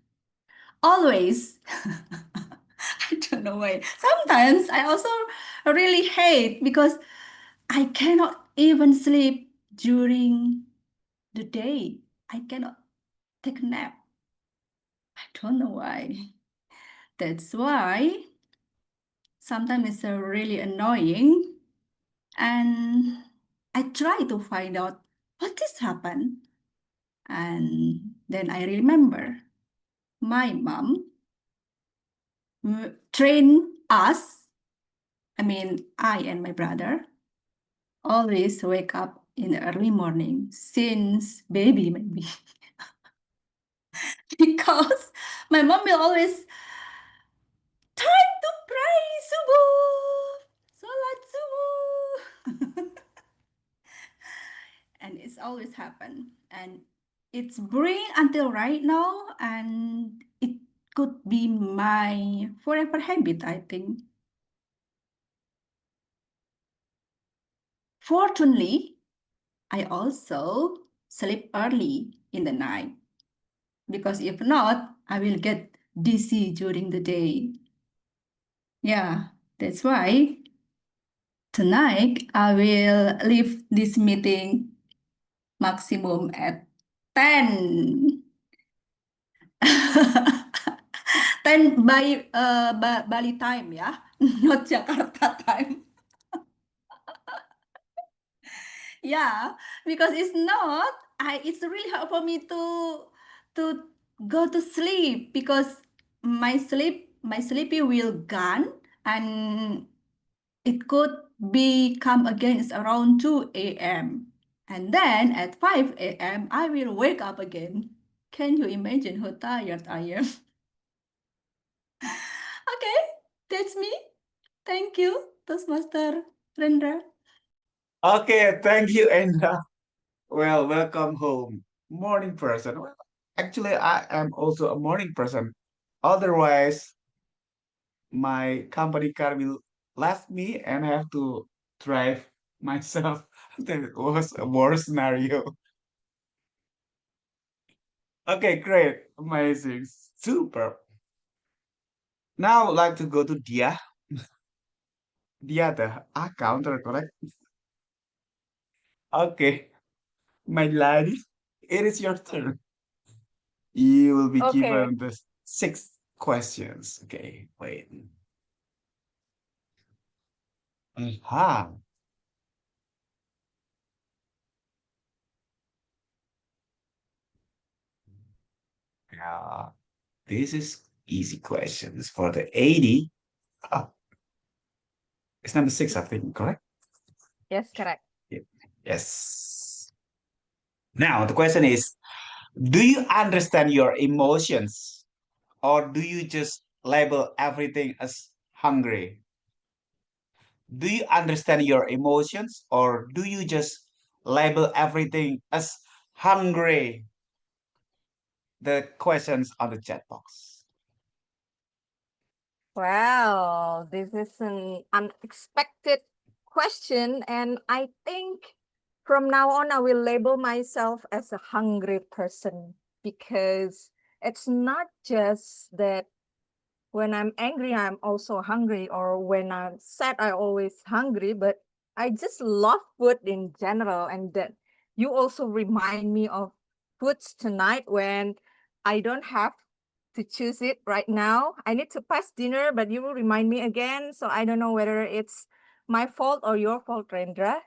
Always. I don't know why. Sometimes I also really hate because I cannot even sleep during the day, I cannot take a nap. I don't know why. That's why sometimes it's really annoying. And I try to find out what this happened. And then I remember my mom trained us, I and my brother, always wake up in the early morning since baby maybe. Because my mom will always time to pray subuh, salat subuh. And it's always happened. And it's brewing until right now, and it could be my forever habit, I think. Fortunately, I also sleep early in the night, because if not, I will get dizzy during the day. Yeah, that's why tonight I will leave this meeting maximum at 10. 10 by Bali time, yeah, not Jakarta time. Yeah, because it's really hard for me to go to sleep, because my sleepy will gone, and it could be come again is around 2 a.m. And then at 5 a.m. I will wake up again. Can you imagine how tired I am? Okay, that's me. Thank you, Toastmaster Rendra. Okay, thank you, Endra. Well, welcome home, morning person. Well, actually, I am also a morning person. Otherwise, my company car will left me and I have to drive myself. That was a worse scenario. Okay, great, amazing, super. Now, I'd like to go to Dia. Dia, the counter, correct? Okay, my lady, it is your turn. You will be Okay. given the 6 questions. Okay, wait. Aha. Yeah, this is easy questions for the 80. Ah, it's number 6, I think, correct? Yes, correct. Yeah. Yes. Now, the question is, do you understand your emotions or do you just label everything as hungry? Do you understand your emotions or do you just label everything as hungry? The questions on the chat box. Wow, this is an unexpected question, and I think from now on I will label myself as a hungry person, because it's not just that when I'm angry I'm also hungry, or when I'm sad I always hungry, but I just love food in general. And that you also remind me of foods tonight when I don't have to choose it right now. I need to pass dinner, but you will remind me again. So I don't know whether it's my fault or your fault, Rendra.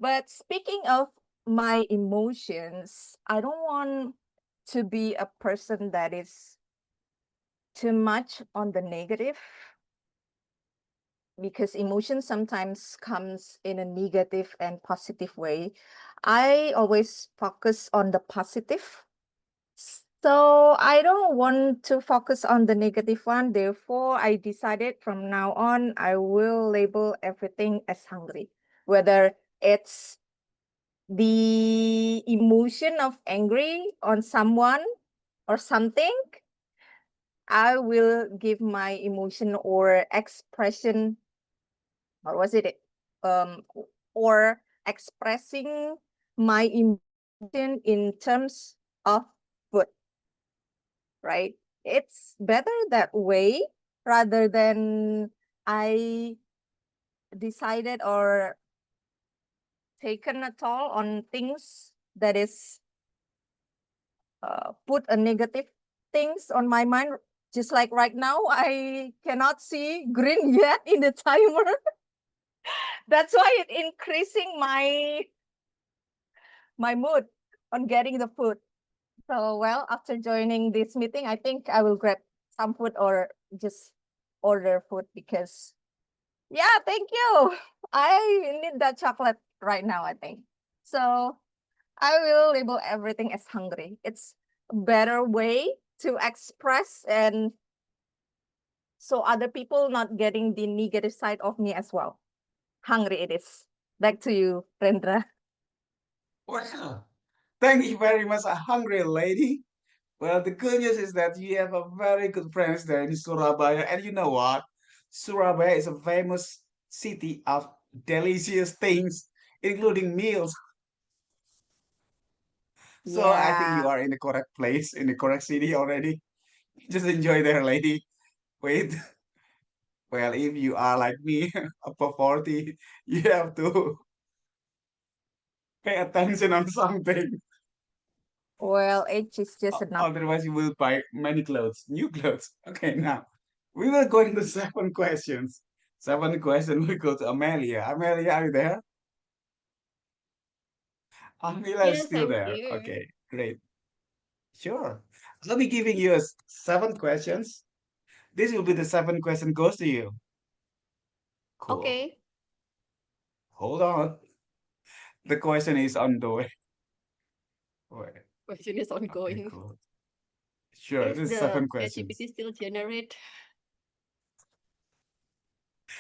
But speaking of my emotions, I don't want to be a person that is too much on the negative, because emotion sometimes comes in a negative and positive way. I always focus on the positive. So I don't want to focus on the negative one. Therefore, I decided from now on, I will label everything as hungry. Whether it's the emotion of angry on someone or something, I will give my emotion or expression, or was it, or expressing my emotion in terms of food, right? It's better that way rather than I decided or taken a toll on things that is put a negative things on my mind. Just like right now, I cannot see green yet in the timer. That's why it increasing my mood on getting the food. So well, after joining this meeting, I think I will grab some food or just order food because yeah, thank you. I need that chocolate right now, I think. So I will label everything as hungry. It's a better way to express and so other people not getting the negative side of me as well. Hungry it is. Back to you, Rendra. Well, thank you very much, a hungry lady. Well, the good news is that you have a very good friends there in Surabaya. And you know what? Surabaya is a famous city of delicious things, including meals. So I think you Yeah. are in the correct place, in the correct city already. Just enjoy there, lady. Wait, well, if you are like me, above 40, you have to pay attention on something. Well, age is just a number. Otherwise, you will buy many clothes, new clothes. Okay, now we will go into 7 questions. 7 questions. We go to Amelia. Amelia, are you there? Amelia is Yes, still I'm there. here. Okay, great. Sure. I'll be giving you 7 questions. This will be the 7 question goes to you. Cool. Okay, Hold on. The question is on the way. Wait. question is Okay, ongoing. cool. Sure, Is this is the 7 questions. ChatGPT still generate?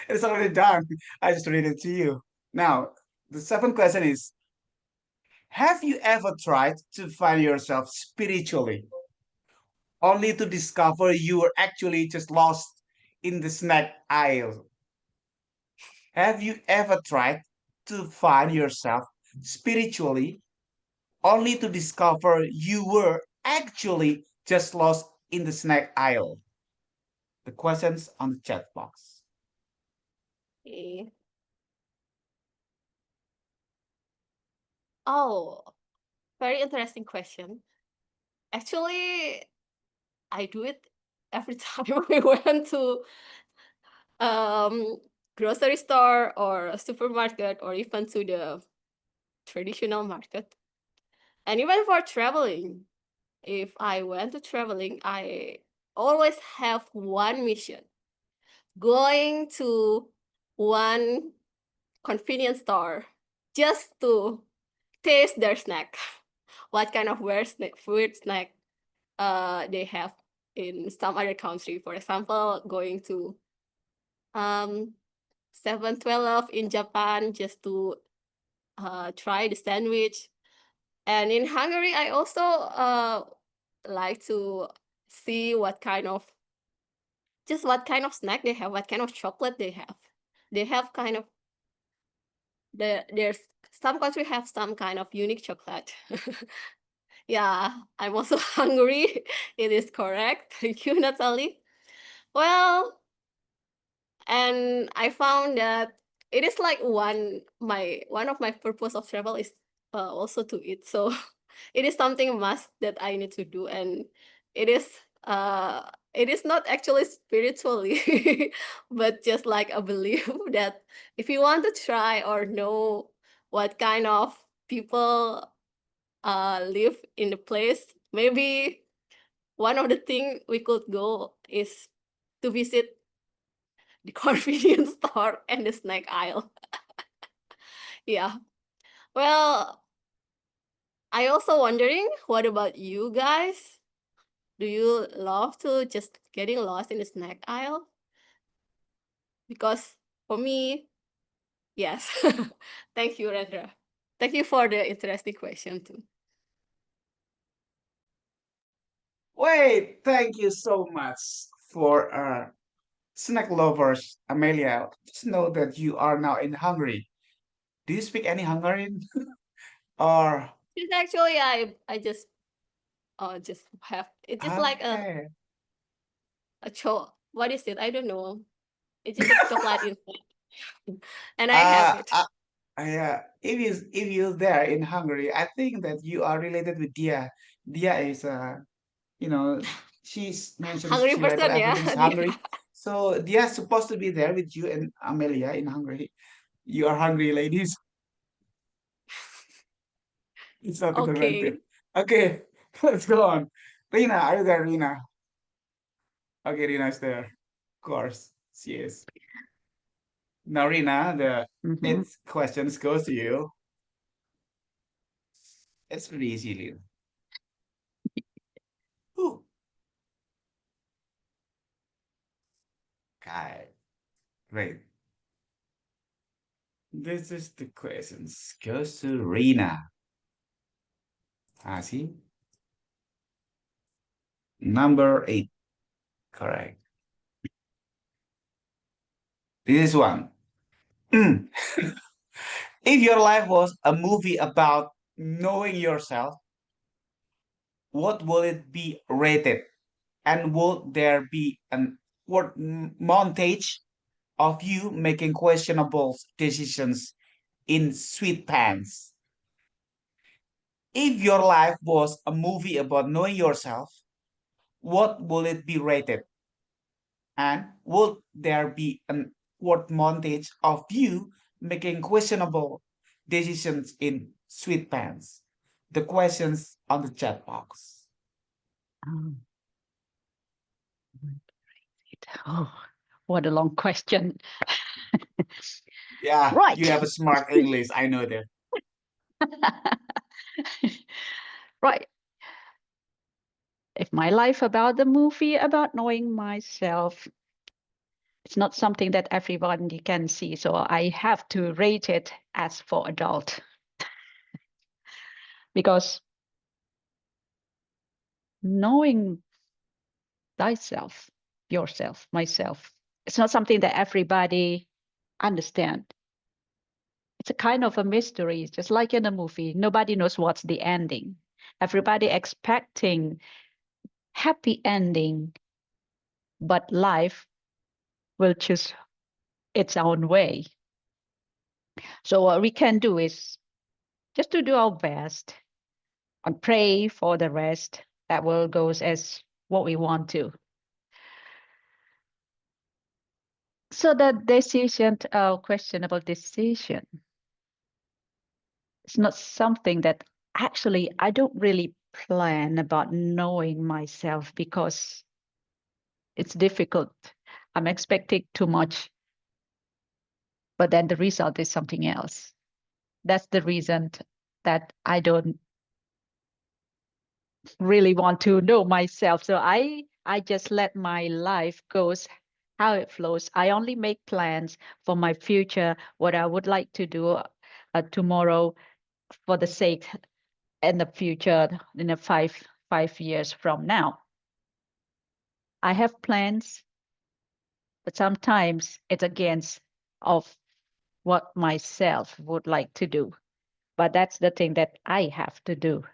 It's already done. I just read it to you. Now, the 7 question is, have you ever tried to find yourself spiritually, only to discover you were actually just lost in the snack aisle? Have you ever tried to find yourself spiritually, only to discover you were actually just lost in the snack aisle? The questions on the chat box. Okay. Oh, very interesting question. Actually, I do it every time we went to grocery store or a supermarket or even to the traditional market. And even for traveling, if I went to traveling, I always have one mission, going to one convenience store just to taste their snack. What kind of weird snack they have in some other country. For example, going to 7-Eleven in Japan just to try the sandwich. And in Hungary, I also like to see what kind of snack they have, what kind of chocolate they have. They have kind of there's some country have some kind of unique chocolate. Yeah, I'm also hungry. It is correct. Thank you, Natalie. Well, and I found that it is like one of my purpose of travel is also to eat. So it is something must that I need to do, and it is not actually spiritually, but just like a belief that if you want to try or know what kind of people live in the place, maybe one of the thing we could go is to visit the convenience store and the snack aisle. Yeah. Well, I also wondering, what about you guys? Do you love to just getting lost in the snack aisle? Because for me, yes. Thank you, Rendra. Thank you for the interesting question too. Wait, thank you so much for snack lovers, Amelia. Just know that you are now in Hungary. Do you speak any Hungarian? Or It's actually I just have it's just like okay. what is it? I don't know. It's just a chocolate inside. And I have Uh, it. uh if you're there in Hungary, I think that you are related with Dia. Dia is she's mentions Hungry she label person, yeah. everything's Dia. hungry. So Dia's supposed to be there with you and Amelia in Hungary. You are hungry, ladies. It's not interventive. Okay. Okay, let's go on. Rina, are you there, Rina? Okay, Rina is there. Of course, she is. Now, Rina, the Mhm. eighth questions goes to you. It's pretty easy, Lina. Ooh. Okay, great. This is the questions. Goes to Rina. See? Number 8. Correct. This is one. If your life was a movie about knowing yourself, what will it be rated? And will there be an word montage of you making questionable decisions in sweatpants? If your life was a movie about knowing yourself, what will it be rated? And would there be an word montage of you making questionable decisions in sweatpants? The questions on the chat box. Um, Oh, what a long question. Yeah, Right. you have a smart English. I know that. Right. If my life about the movie about knowing myself, it's not something that everyone can see. So I have to rate it as for adult because knowing thyself, yourself, myself, it's not something that everybody understand. It's a kind of a mystery, just like in a movie. Nobody knows what's the ending. Everybody expecting happy ending, but life will choose its own way. So what we can do is just to do our best and pray for the rest that will goes as what we want to. So the decision, questionable decision, it's not something that actually I don't really plan about knowing myself because it's difficult. I'm expecting too much, but then the result is something else. That's the reason that I don't really want to know myself. So I just let my life goes how it flows. I only make plans for my future, what I would like to do tomorrow for the sake in the future in a five years from now. I have plans, but sometimes it's against of what myself would like to do. But that's the thing that I have to do.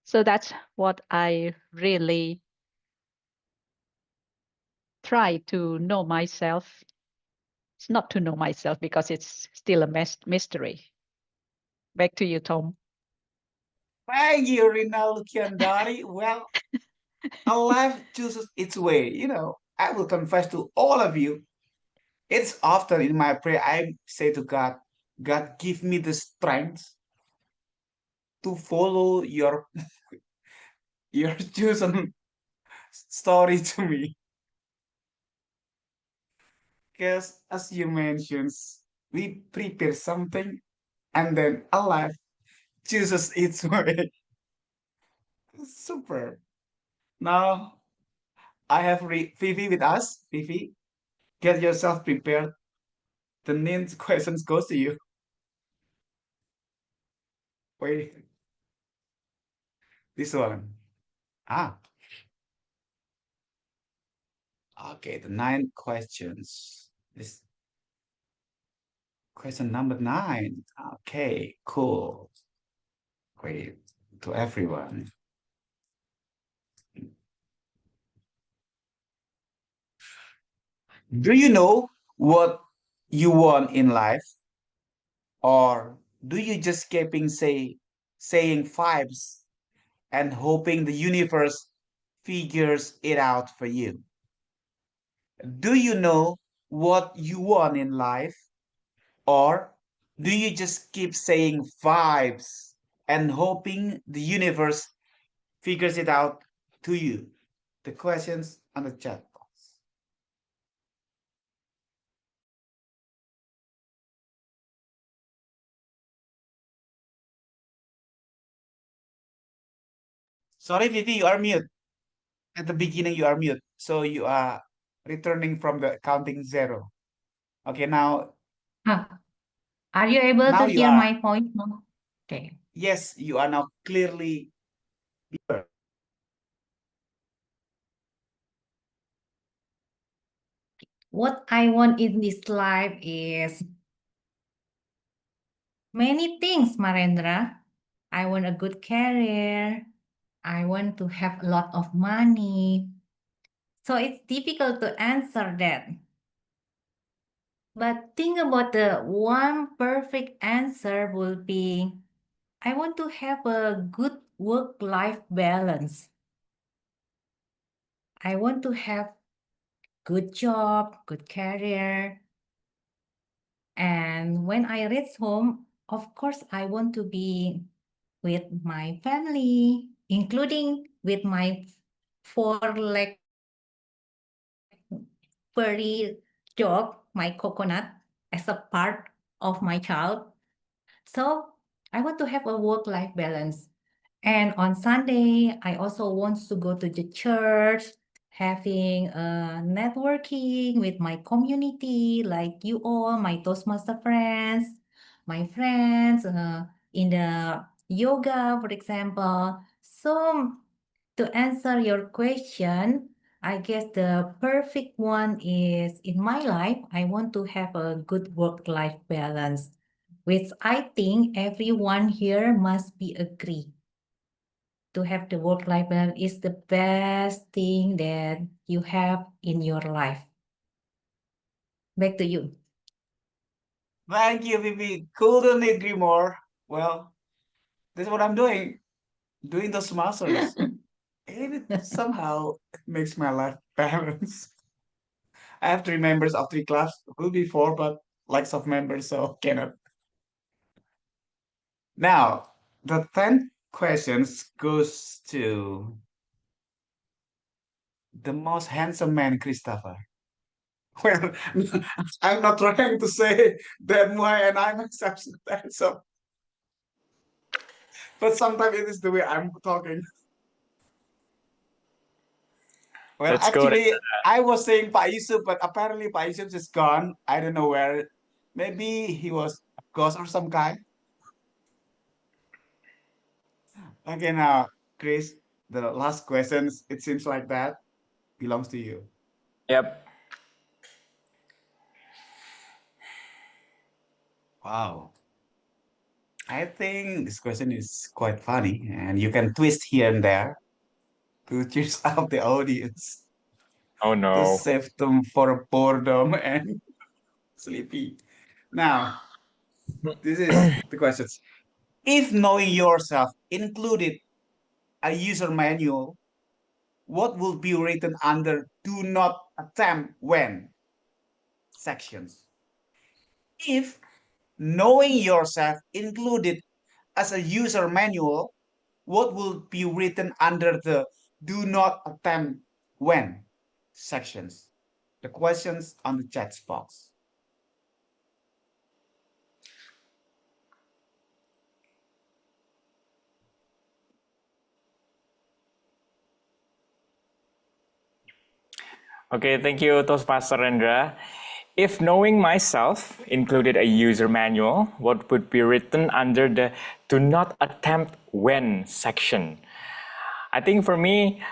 So that's what I really try to know myself. It's not to know myself because it's still a mystery. Back to you, Tom. Thank you, Rina Lukiandari. Well, a life chooses its way. I will confess to all of you. It's often in my prayer I say to God, God, give me the strength to follow your chosen story to me. Because as you mentioned, we prepare something and then a life chooses its way. Super. Now I have Fifi with us. Fifi, get yourself prepared. The next questions goes to you. Wait, this one. Ah, okay. The 9 questions. This question number 9. Okay, cool. Great to everyone. Do you know what you want in life? Or do you just keeping saying fives and hoping the universe figures it out for you? Do you know what you want in life? Or do you just keep saying fives and hoping the universe figures it out to you? The questions on the chat box. Sorry, Vivi, you are mute. At the beginning, you are mute. So you are returning from the counting zero. Okay, now Are you able to you hear are. my point now? Okay. Yes, you are now clearly here. What I want in this life is many things, Marendra. I want a good career. I want to have a lot of money. So it's difficult to answer that. But think about the one perfect answer will be, I want to have a good work-life balance. I want to have good job, good career. And when I reach home, of course, I want to be with my family, including with my four-leg furry dog, my coconut, as a part of my child. So I want to have a work-life balance. And on Sunday, I also want to go to the church, having a networking with my community, like you all, my Toastmaster friends, my friends in the yoga, for example. So to answer your question, I guess the perfect one is in my life, I want to have a good work-life balance, which I think everyone here must be agree. To have the work-life balance is the best thing that you have in your life. Back to you. Thank you, Vivi. Couldn't agree more. Well, this is what I'm doing those masters. And it somehow makes my life balance. I have 3 members of 3 class. Could be 4, but lots of members, so cannot. Now, the 10th questions goes to the most handsome man, Christopher. Well, I'm not trying to say that Muay and I'm exceptional handsome, but sometimes it is the way I'm talking. Well, Let's go. actually, I was saying Pak Yusuf, but apparently Pak Yusuf is gone. I don't know where. Maybe he was a ghost or some kind. Okay, now, Chris, the last questions, it seems like that belongs to you. Yep. Wow. I think this question is quite funny, and you can twist here and there to cheers up the audience, Oh to no. save them for boredom and sleepy. Now, this is the questions. If knowing yourself included a user manual, what will be written under do not attempt when sections? If knowing yourself included as a user manual, what will be written under the do not attempt when sections? The questions on the chat box. Okay, thank you, Toastmaster Rendra. If knowing myself included a user manual, what would be written under the do not attempt when section? I think for me,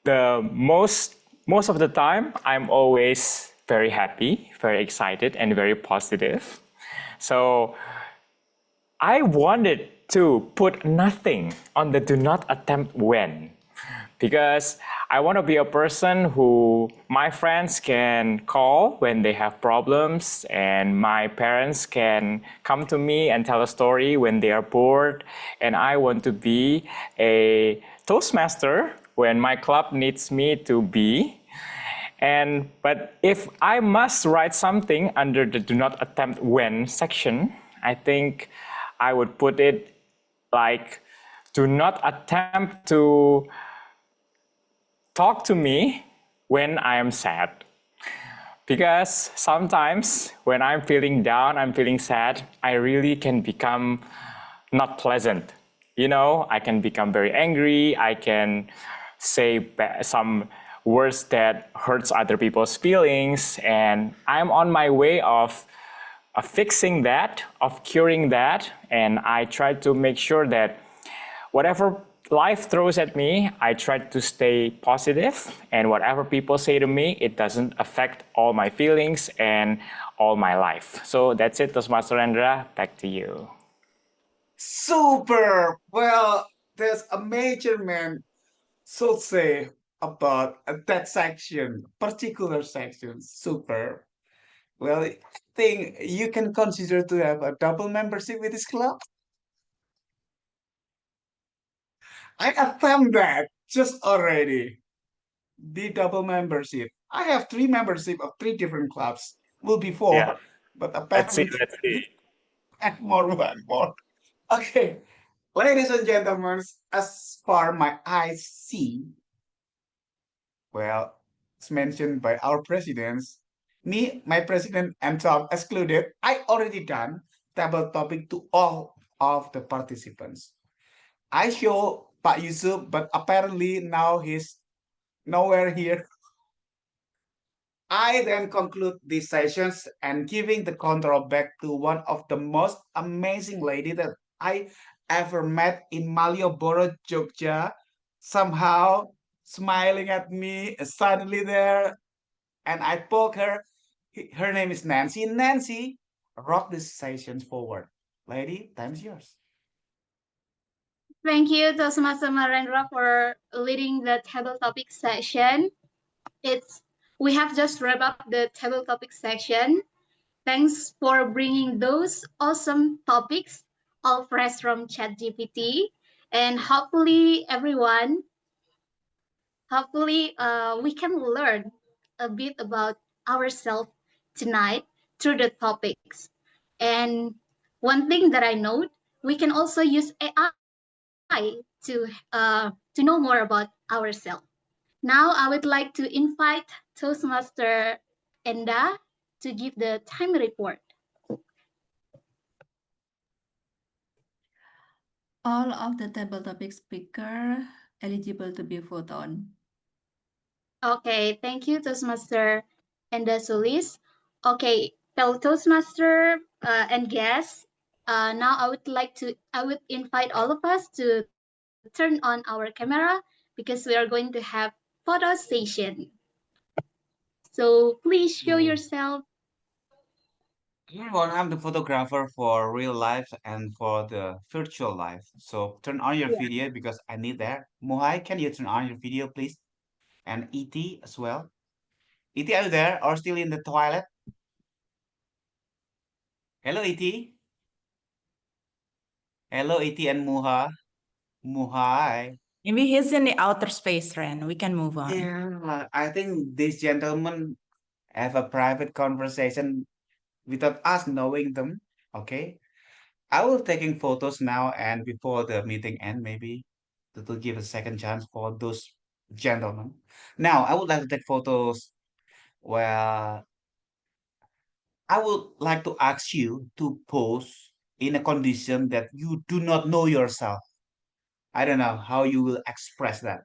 the most of the time, I'm always very happy, very excited, and very positive. So I wanted to put nothing on the do not attempt when. because I want to be a person who my friends can call when they have problems, and my parents can come to me and tell a story when they are bored. And I want to be a Toastmaster when my club needs me to be. But if I must write something under the do not attempt when section, I think I would put it like, do not attempt to talk to me when I am sad. Because sometimes when I'm feeling down, I'm feeling sad, I really can become not pleasant. You know, I can become very angry. I can say some words that hurts other people's feelings. And I'm on my way of fixing that, of curing that. And I try to make sure that whatever life throws at me, I try to stay positive, and whatever people say to me, it doesn't affect all my feelings and all my life. So that's it, Toastmaster Rendra, back to you. Super. Well, there's a major man should say about that section, particular section. Super. Well, I think you can consider to have a double membership with this club. I affirm that just already. The double membership. I have three membership of three different clubs. Will be four, Yeah, but let's see, apparently let's see. and more, one more. Okay, ladies and gentlemen, as far my eyes see, well, it's mentioned by our presidents. Me, my president, and Tom excluded. I already done table topic to all of the participants. I show Pak Yusuf, but apparently now he's nowhere here. I then conclude these sessions and giving the control back to one of the most amazing lady that I ever met in Malioboro, Jogja, somehow smiling at me suddenly there, and I poke her. Her name is Nancy. Nancy, rock these sessions forward. Lady, time's yours. Thank you, Toastmaster Marendra, for leading the table topic session. We have just wrapped up the table topic section. Thanks for bringing those awesome topics, all fresh from ChatGPT, and hopefully we can learn a bit about ourselves tonight through the topics. And one thing that I note, we can also use AI to know more about ourselves. Now I would like to invite Toastmaster Enda to give the time report. All of the table topic speaker eligible to be voted on. Okay, thank you, Toastmaster Enda Sulis. Okay, fellow Toastmaster and guests, now I would invite all of us to turn on our camera because we are going to have photo session. So please show Mm. yourself. Everyone, I'm the photographer for real life and for the virtual life. So turn on your Yeah. video because I need that. Mohai, can you turn on your video, please? And ET as well. ET, are you there or still in the toilet? Hello, ET. Hello, ET and Muha. Muhai. Maybe he's in the outer space, Ren. We can move on. Yeah, I think these gentlemen have a private conversation without us knowing them. Okay. I will taking photos now and before the meeting end, maybe to give a second chance for those gentlemen. Now, I would like to take photos where I would like to ask you to pose in a condition that you do not know yourself. I don't know how you will express that.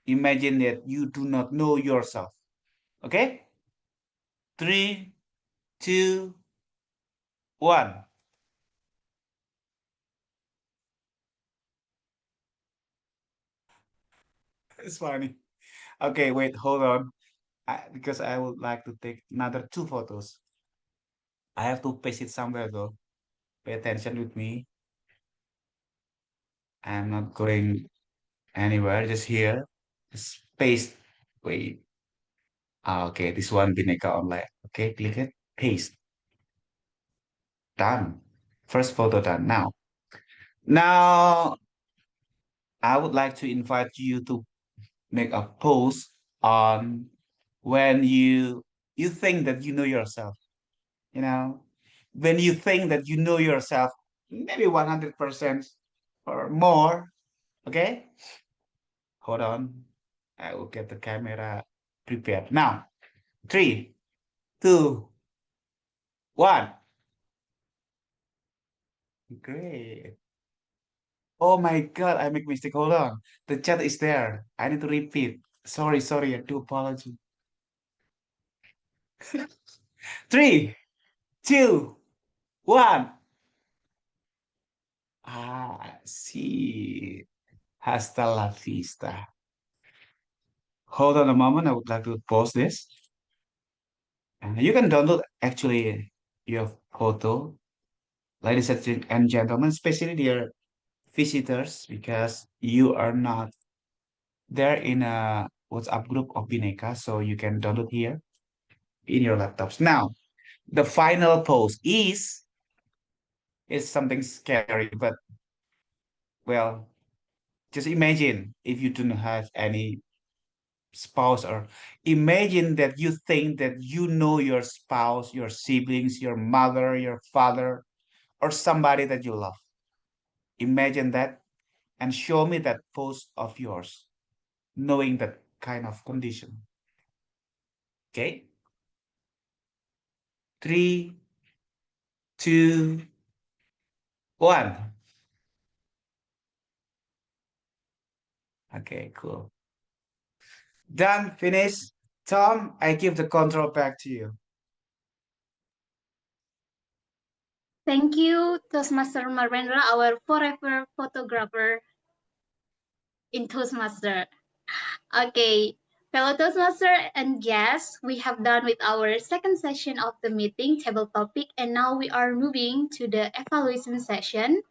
Imagine that you do not know yourself. Okay? Three, two, one. It's funny. Okay, wait, hold on. Because I would like to take another two photos. I have to paste it somewhere though. Pay attention with me. I'm not going. Anywhere, just here. Just paste. Wait. Okay, this one Bhinneka online. Okay, click it. Paste. Done. First photo done. Now I would like to invite you to make a post on when you think that you know yourself. You know, when you think that you know yourself, maybe 100% or more. Okay, hold on. I will get the camera prepared now. 3, 2, 1. Great. Oh my God, I make mistake. Hold on. The chat is there. I need to repeat. Sorry. I do apologize. 3, 2, 1. See. Hasta la vista. Hold on a moment. I would like to pause this. And you can download actually your photo, ladies and gentlemen, especially dear visitors, because you are not there in a WhatsApp group of Bhinneka, so you can download here in your laptops. Now, the final pose is something scary, but well, just imagine if you don't have any spouse, or imagine that you think that you know your spouse, your siblings, your mother, your father, or somebody that you love. Imagine that and show me that pose of yours, knowing that kind of condition. Okay? 3, 2, 1. Okay, cool. Done, finished. Tom, I give the control back to you. Thank you, Toastmaster Marendra, our forever photographer in Toastmaster. Okay, fellow Toastmaster and guests, we have done with our second session of the meeting table topic, and now we are moving to the evaluation session.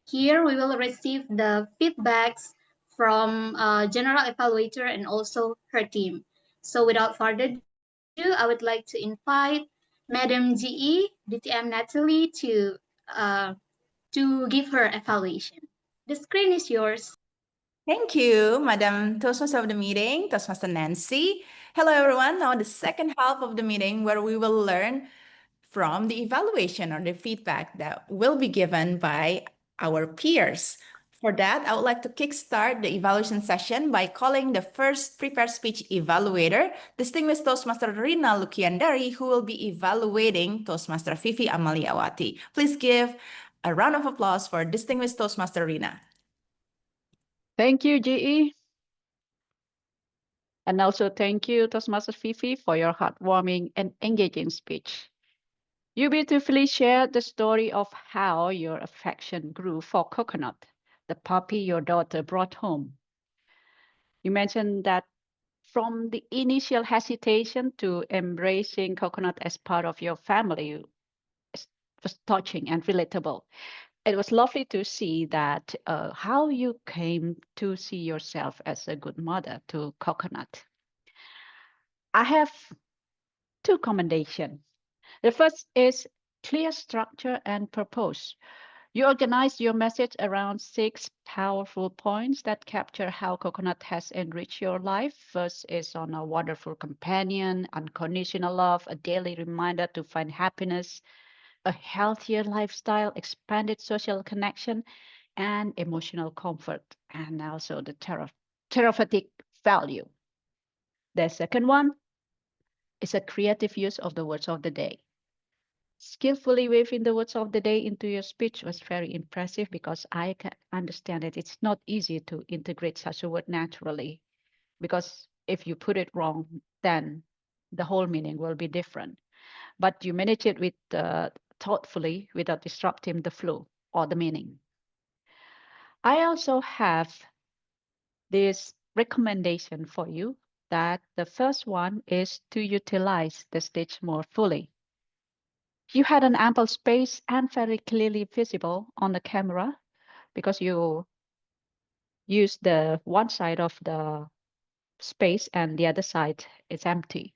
Here we will receive the feedbacks from general evaluator and also her team. So without further ado, I would like to invite Madam GE, DTM Natalie to give her evaluation. The screen is yours. Thank you, Madam Toastmaster of the meeting, Toastmaster Nancy. Hello, everyone. Now the second half of the meeting where we will learn from the evaluation or the feedback that will be given by our peers. For that, I would like to kickstart the evaluation session by calling the first prepared speech evaluator, distinguished Toastmaster Rina Lukiandari, who will be evaluating Toastmaster Fifi Amaliawati. Please give a round of applause for distinguished Toastmaster Rina. Thank you, GE. And also thank you, Toastmaster Fifi, for your heartwarming and engaging speech. You beautifully shared the story of how your affection grew for Coconut, the puppy your daughter brought home. You mentioned that from the initial hesitation to embracing Coconut as part of your family was touching and relatable. It was lovely to see that how you came to see yourself as a good mother to Coconut. I have two commendations. The first is clear structure and purpose. You organize your message around 6 powerful points that capture how Coconut has enriched your life. First is on a wonderful companion, unconditional love, a daily reminder to find happiness, a healthier lifestyle, expanded social connection, and emotional comfort, and also the therapeutic value. The second one is a creative use of the words of the day. Skillfully weaving the words of the day into your speech was very impressive because I can understand that it's not easy to integrate such a word naturally, because if you put it wrong, then the whole meaning will be different. But you manage it with thoughtfully without disrupting the flow or the meaning. I also have this recommendation for you, that the first one is to utilize the stage more fully. You had an ample space and very clearly visible on the camera because you use the one side of the space and the other side is empty.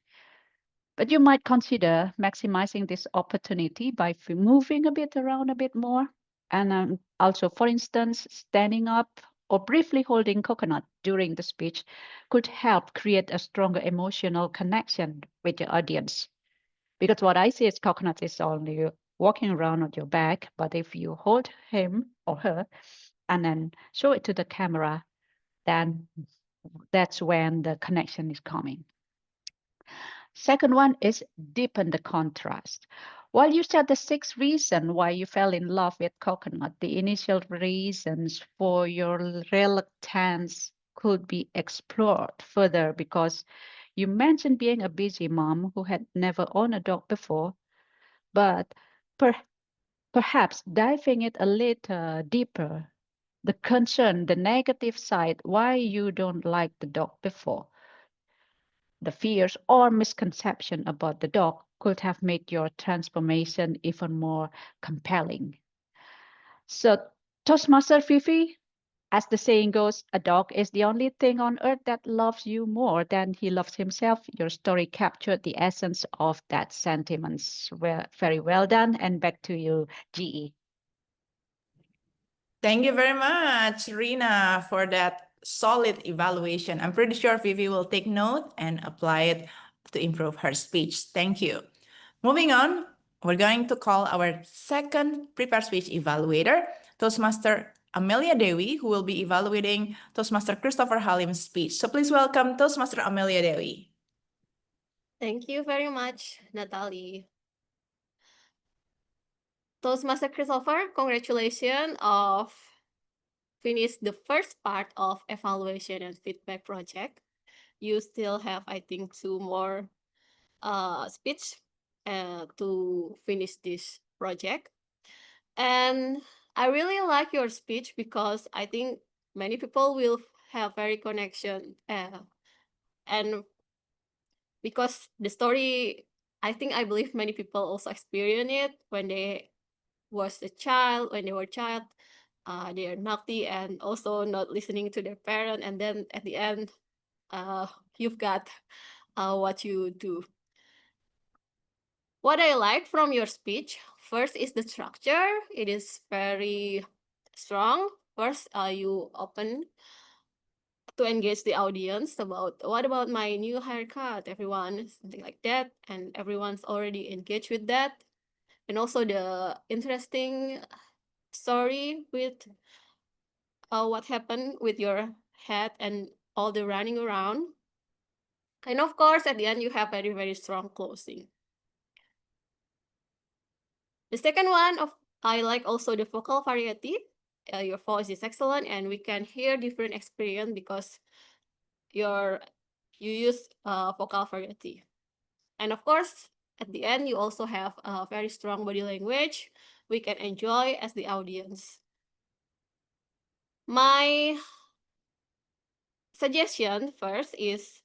But you might consider maximizing this opportunity by moving a bit around a bit more. And also, for instance, standing up or briefly holding coconut during the speech could help create a stronger emotional connection with your audience. Because what I see is coconut is only walking around on your back, but if you hold him or her and then show it to the camera, then that's when the connection is coming. Second one is deepen the contrast. While you said the 6 reasons why you fell in love with coconut, the initial reasons for your reluctance could be explored further because you mentioned being a busy mom who had never owned a dog before, but perhaps diving it a little deeper, the concern, the negative side, why you don't like the dog before, the fears or misconception about the dog could have made your transformation even more compelling. So, Toastmaster Fifi, as the saying goes, a dog is the only thing on earth that loves you more than he loves himself. Your story captured the essence of that sentiments. Well, very well done. And back to you, GE. Thank you very much, Rina, for that solid evaluation. I'm pretty sure Vivi will take note and apply it to improve her speech. Thank you. Moving on, we're going to call our second prepared speech evaluator, Toastmaster Amelia Dewi, who will be evaluating Toastmaster Christopher Halim's speech. So please welcome Toastmaster Amelia Dewi. Thank you very much, Natalie. Toastmaster Christopher, congratulations of finished the first part of evaluation and feedback project. You still have, I think, 2 more speech to finish this project. And I really like your speech because I think many people will have very connection and because the story, I believe many people also experience it when they was a child, when they were a child, they are naughty and also not listening to their parent, and then at the end, you've got what you do. What I like from your speech, first is the structure. It is very strong. First, you open to engage the audience about what about my new haircut, everyone, something like that, and everyone's already engaged with that. And also the interesting story with what happened with your head and all the running around. And of course, at the end, you have very, very strong closing. The second one, I like also the vocal variety. Your voice is excellent, and we can hear different experience because you use vocal variety. And of course, at the end, you also have a very strong body language we can enjoy as the audience. My suggestion first is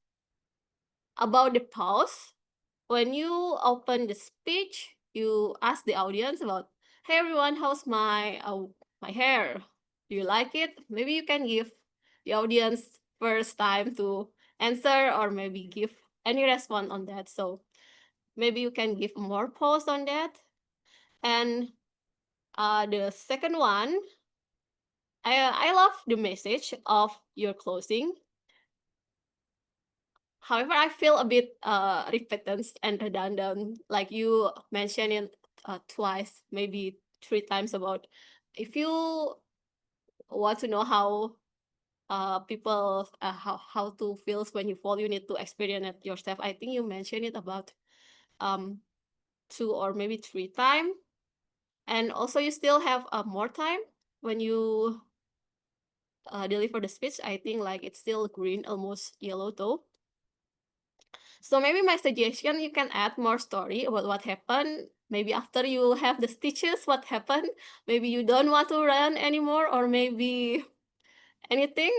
about the pause. When you open the speech, you ask the audience about, hey everyone, how's my hair? Do you like it? Maybe you can give the audience first time to answer or maybe give any response on that. So maybe you can give more pause on that. And the second one, I love the message of your closing. However, I feel a bit repetitive and redundant, like you mentioned it twice, maybe 3 times about if you want to know how people how to feels when you fall, you need to experience it yourself. I think you mentioned it about 2 or maybe 3 times, and also you still have more time when you deliver the speech. I think like it's still green, almost yellow though. So maybe my suggestion, you can add more story about what happened. Maybe after you have the stitches, what happened? Maybe you don't want to run anymore, or maybe anything,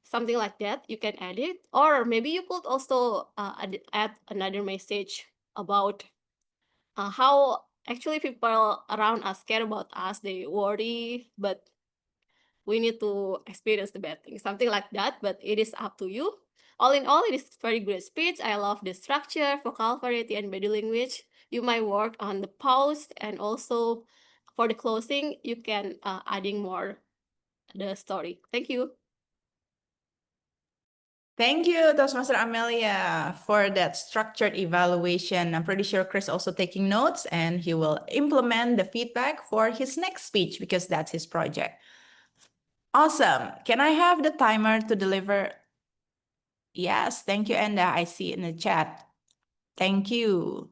something like that. You can add it, or maybe you could also add another message about how actually people around us care about us. They worry, but we need to experience the bad things, something like that, but it is up to you. All in all, it is very good speech. I love the structure, vocal variety, and body language. You might work on the pause, and also for the closing, you can adding more the story. Thank you. Thank you, Toastmaster Amelia, for that structured evaluation. I'm pretty sure Chris also taking notes and he will implement the feedback for his next speech because that's his project. Awesome. Can I have the timer to deliver? Yes, thank you, Enda. I see in the chat. Thank you.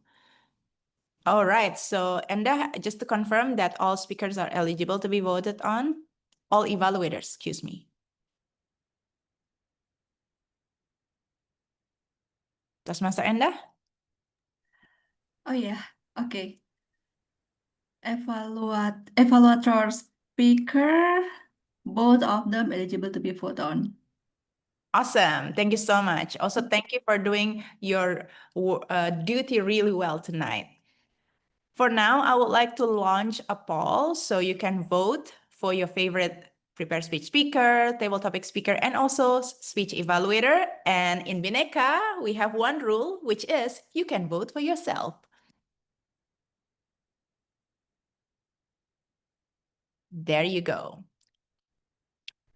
All right, so Enda, just to confirm that all speakers are eligible to be voted on, all evaluators, excuse me. Toastmaster Enda? Oh yeah, okay. Evaluator speaker, both of them eligible to be voted on. Awesome. Thank you so much. Also, thank you for doing your duty really well tonight. For now, I would like to launch a poll so you can vote for your favorite prepared speech speaker, table topic speaker, and also speech evaluator. And in Bhinneka, we have one rule, which is you can vote for yourself. There you go.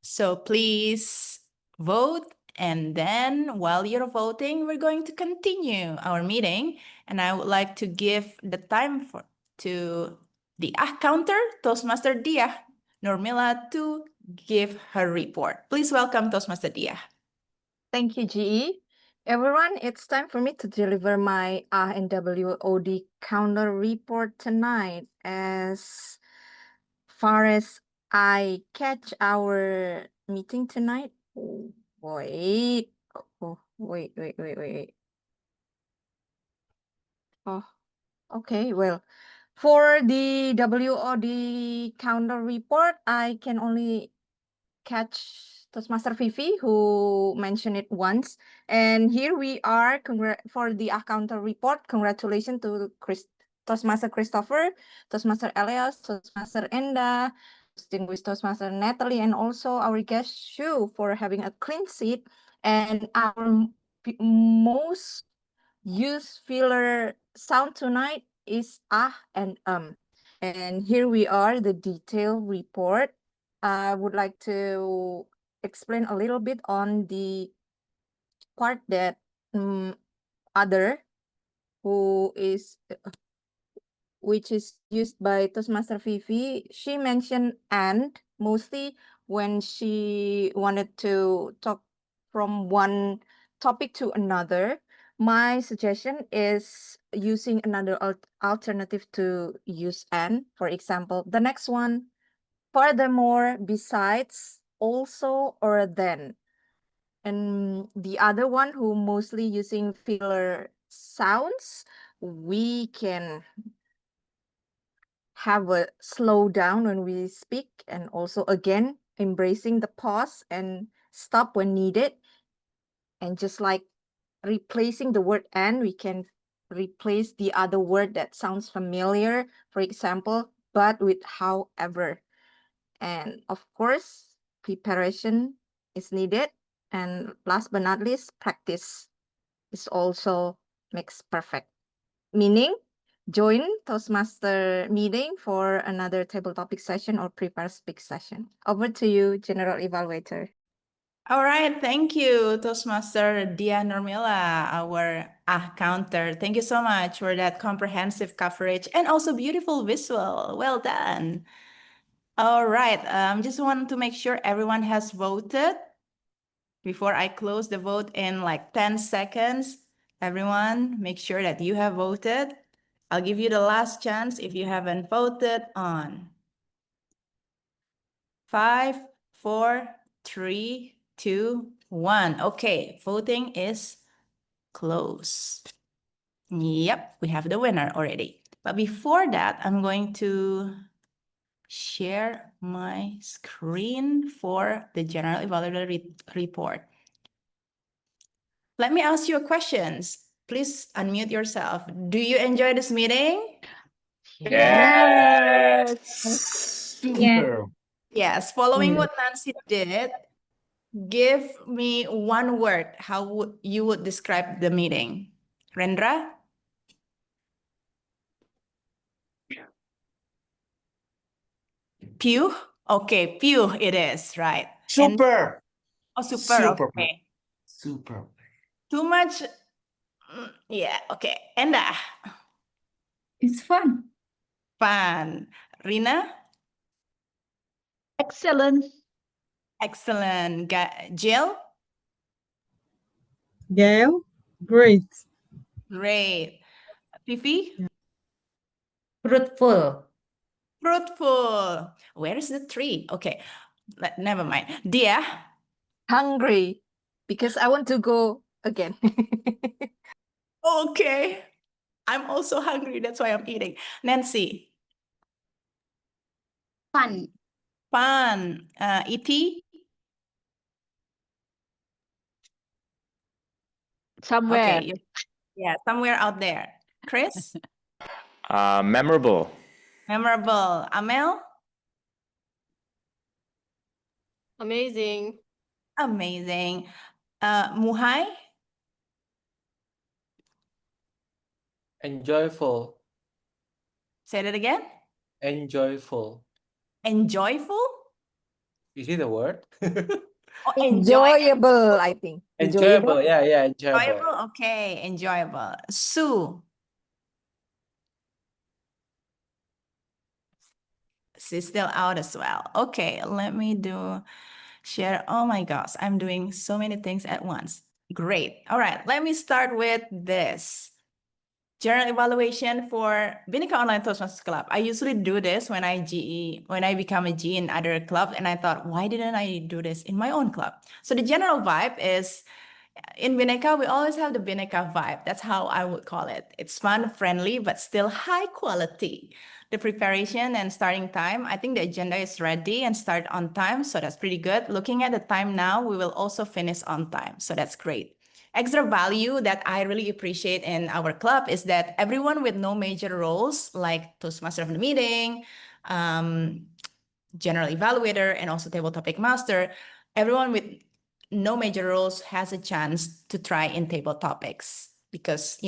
So please vote. And then while you're voting, we're going to continue our meeting. And I would like to give the time to the counter, Toastmaster Dia Normila, to give her report. Please welcome Toastmaster Dia. Thank you, GE. Everyone, it's time for me to deliver my NWOD counter report tonight. As far as I catch our meeting tonight, wait. Oh, wait. Oh, okay, well, for the WOD counter report, I can only catch Toastmaster Fifi, who mentioned it once. And here we are for the counter report. Congratulations to Toastmaster Christopher, Toastmaster Elias, Toastmaster Enda, distinguished Toastmaster Natalie, and also our guest Shu for having a clean sheet. And our most used filler sound tonight is and And here we are, the detailed report. I would like to explain a little bit on the part that other, which is used by Toastmaster Fifi. She mentioned and mostly when she wanted to talk from one topic to another. My suggestion is using another alternative to use and. For example, the next one, furthermore, besides, also, or then. And the other one who mostly using filler sounds, we can have a slow down when we speak, and also again embracing the pause and stop when needed. And just like replacing the word and, we can replace the other word that sounds familiar, for example, but with however. And of course, preparation is needed. And last but not least, practice is also makes perfect. Meaning, join Toastmaster meeting for another table topic session or prepare speak session. Over to you, General Evaluator. All right, thank you, Toastmaster Dia Normila, our counter. Thank you so much for that comprehensive coverage and also beautiful visual. Well done. All right, just want to make sure everyone has voted before I close the vote in like 10 seconds. Everyone, make sure that you have voted. I'll give you the last chance if you haven't voted on. 5, 4, 3, 2, 1. Okay, voting is closed. Yep, we have the winner already. But before that, I'm going to share my screen for the General Evaluator report. Let me ask you a question. Please unmute yourself. Do you enjoy this meeting? Yes. Yeah. Super. Yes, following Yeah. what Nancy did, give me one word. How would you describe the meeting? Rendra? Pew? Okay, pew it is, right. And Super. oh, super, Super. okay. Super. Too much? Yeah, okay. Enda? It's fun. Fun. Rina? Excellent. Excellent. Jill? Gail, great. Great. Fifi? Fruitful. Fruitful. Where is the tree? Okay, never mind. Dia? Hungry because I want to go again. Okay. I'm also hungry. That's why I'm eating. Nancy? Fun. Fun. E.T.? Somewhere. Okay. Yeah, somewhere out there. Chris? Memorable. Memorable. Amel? Amazing. Amazing. Muhai? Enjoyful. Say that again. Enjoyful. Enjoyful? Is it a word? Oh, Enjoyable, I think. Enjoyable. Yeah, enjoyable. Enjoyable. Okay, enjoyable. Sue? She's still out as well. Okay, let me share. Oh my gosh, I'm doing so many things at once. Great. All right, let me start with this. General evaluation for Bhinneka Online Toastmasters Club. I usually do this when I become a G in other clubs, and I thought, why didn't I do this in my own club? So the general vibe is, in Bhinneka, we always have the Bhinneka vibe. That's how I would call it. It's fun, friendly, but still high quality. The preparation and starting time, I think the agenda is ready and start on time, so that's pretty good. Looking at the time now, we will also finish on time, so that's great. Extra value that I really appreciate in our club is that everyone with no major roles, like Toastmaster of the meeting, general evaluator, and also table topic master, everyone with no major roles has a chance to try in table topics because,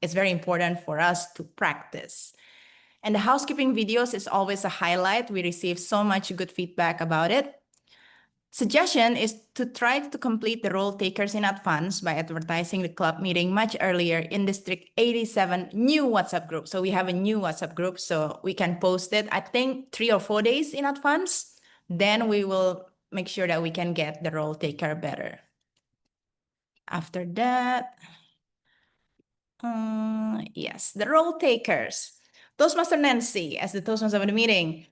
it's very important for us to practice. And the housekeeping videos is always a highlight. We receive so much good feedback about it. Suggestion is to try to complete the role takers in advance by advertising the club meeting much earlier in District 87 new WhatsApp group. So we have a new WhatsApp group, so we can post it, I think 3 or 4 days in advance. Then we will make sure that we can get the role taker better. After that, yes, the role takers. Toastmaster Nancy as the Toastmaster of the meeting.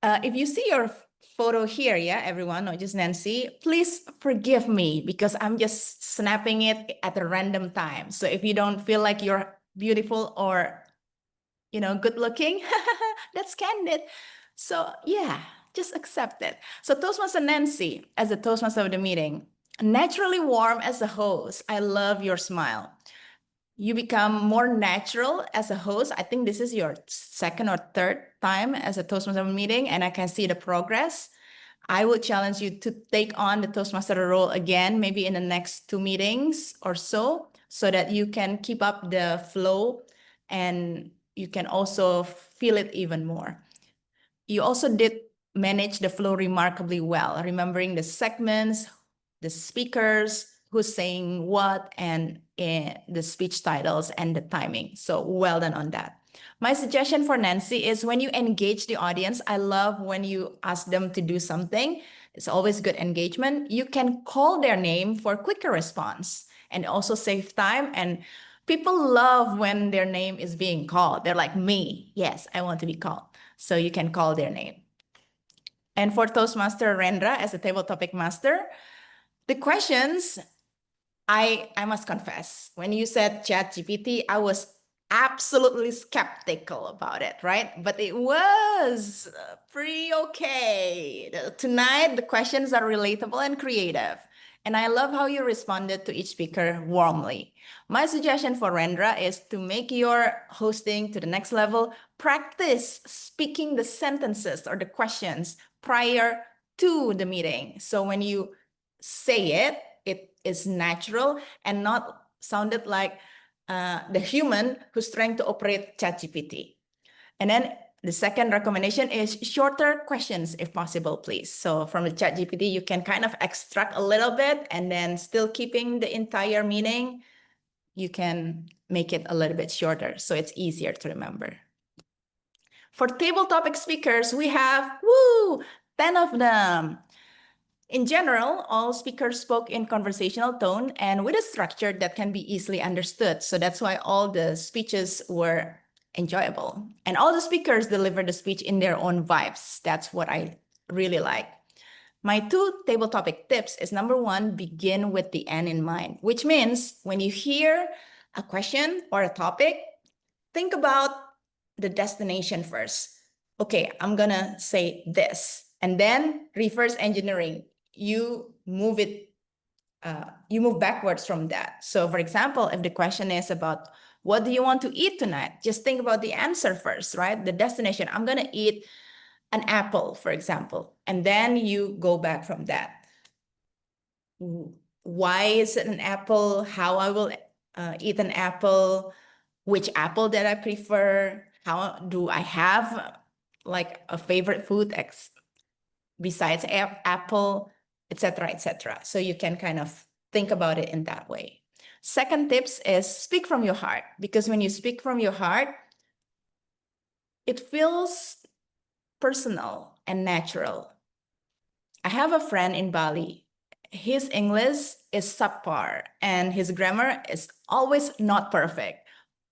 If you see your photo here, yeah, everyone, not just Nancy, please forgive me because I'm just snapping it at a random time. So if you don't feel like you're beautiful or, good looking, that's candid. So yeah, just accept it. So Toastmaster Nancy, as the Toastmaster of the meeting, naturally warm as a host. I love your smile. You become more natural as a host. I think this is your second or third time as a Toastmaster meeting, and I can see the progress. I would challenge you to take on the Toastmaster role again, maybe in the next 2 meetings or so that you can keep up the flow and you can also feel it even more. You also did manage the flow remarkably well, remembering the segments, the speakers, who's saying what, and the speech titles and the timing. So well done on that. My suggestion for Nancy is when you engage the audience, I love when you ask them to do something. It's always good engagement. You can call their name for quicker response and also save time. And people love when their name is being called. They're like, me, yes, I want to be called. So you can call their name. And for Toastmaster Rendra as a table topic master, the questions, I must confess, when you said ChatGPT, I was absolutely skeptical about it, right? But it was pretty okay. Tonight, the questions are relatable and creative. And I love how you responded to each speaker warmly. My suggestion for Rendra is to make your hosting to the next level. Practice speaking the sentences or the questions prior to the meeting. So when you say it, it is natural and not sounded like the human who's trying to operate ChatGPT. And then the second recommendation is shorter questions if possible, please. So from the ChatGPT, you can kind of extract a little bit and then still keeping the entire meaning, you can make it a little bit shorter so it's easier to remember. For table topic speakers, we have 10 of them. In general, all speakers spoke in conversational tone and with a structure that can be easily understood. So that's why all the speeches were enjoyable. And all the speakers delivered the speech in their own vibes. That's what I really like. My 2 table topic tips is number 1, begin with the end in mind, which means when you hear a question or a topic, think about the destination first. Okay, I'm gonna say this, and then reverse engineering. You move backwards from that. So for example, if the question is about what do you want to eat tonight? Just think about the answer first, right? The destination, I'm gonna eat an apple, for example, and then you go back from that. Why is it an apple? How I will eat an apple? Which apple that I prefer? How do I have like a favorite food besides apple, etc., etc. So you can kind of think about it in that way. Second tips is speak from your heart, because when you speak from your heart, it feels personal and natural. I have a friend in Bali. His English is subpar and his grammar is always not perfect.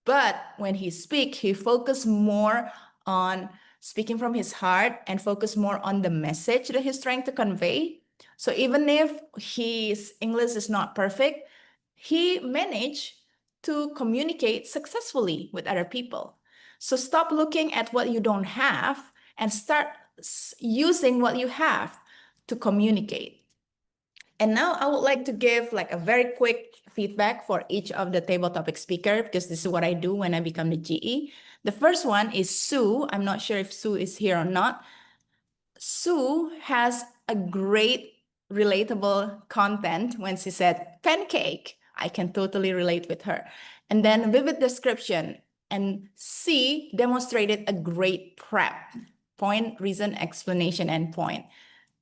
But when he speaks, he focuses more on speaking from his heart and focus more on the message that he's trying to convey. So even if his English is not perfect, he managed to communicate successfully with other people. So stop looking at what you don't have and start using what you have to communicate. And now I would like to give like a very quick feedback for each of the table topic speaker, because this is what I do when I become the GE. The first one is Sue. I'm not sure if Sue is here or not. Sue has a great relatable content when she said pancake. I can totally relate with her. And then vivid description. And C demonstrated a great prep. Point, reason, explanation, and point.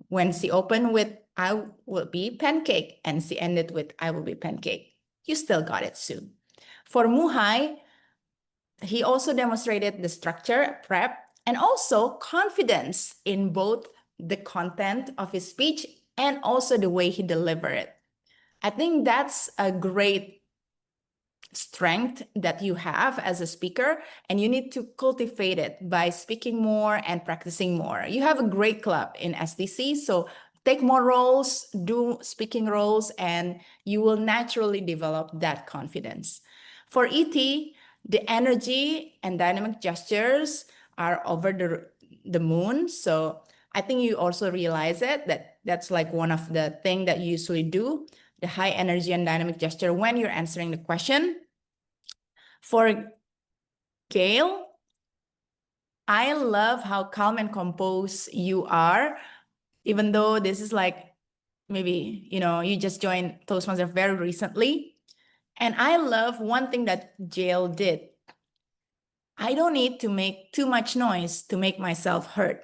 When she opened with I will be pancake and she ended with I will be pancake. You still got it, Sue. For Muhai, he also demonstrated the structure, prep, and also confidence in both the content of his speech and also the way he delivered it. I think that's a great strength that you have as a speaker, and you need to cultivate it by speaking more and practicing more. You have a great club in SDC, so take more roles, do speaking roles, and you will naturally develop that confidence. For ET, the energy and dynamic gestures are over the moon. So I think you also realize it, that's like one of the things that you usually do, the high energy and dynamic gesture when you're answering the question. For Gail, I love how calm and composed you are, even though this is like, maybe, you just joined Toastmasters very recently. And I love one thing that Gail did. I don't need to make too much noise to make myself heard.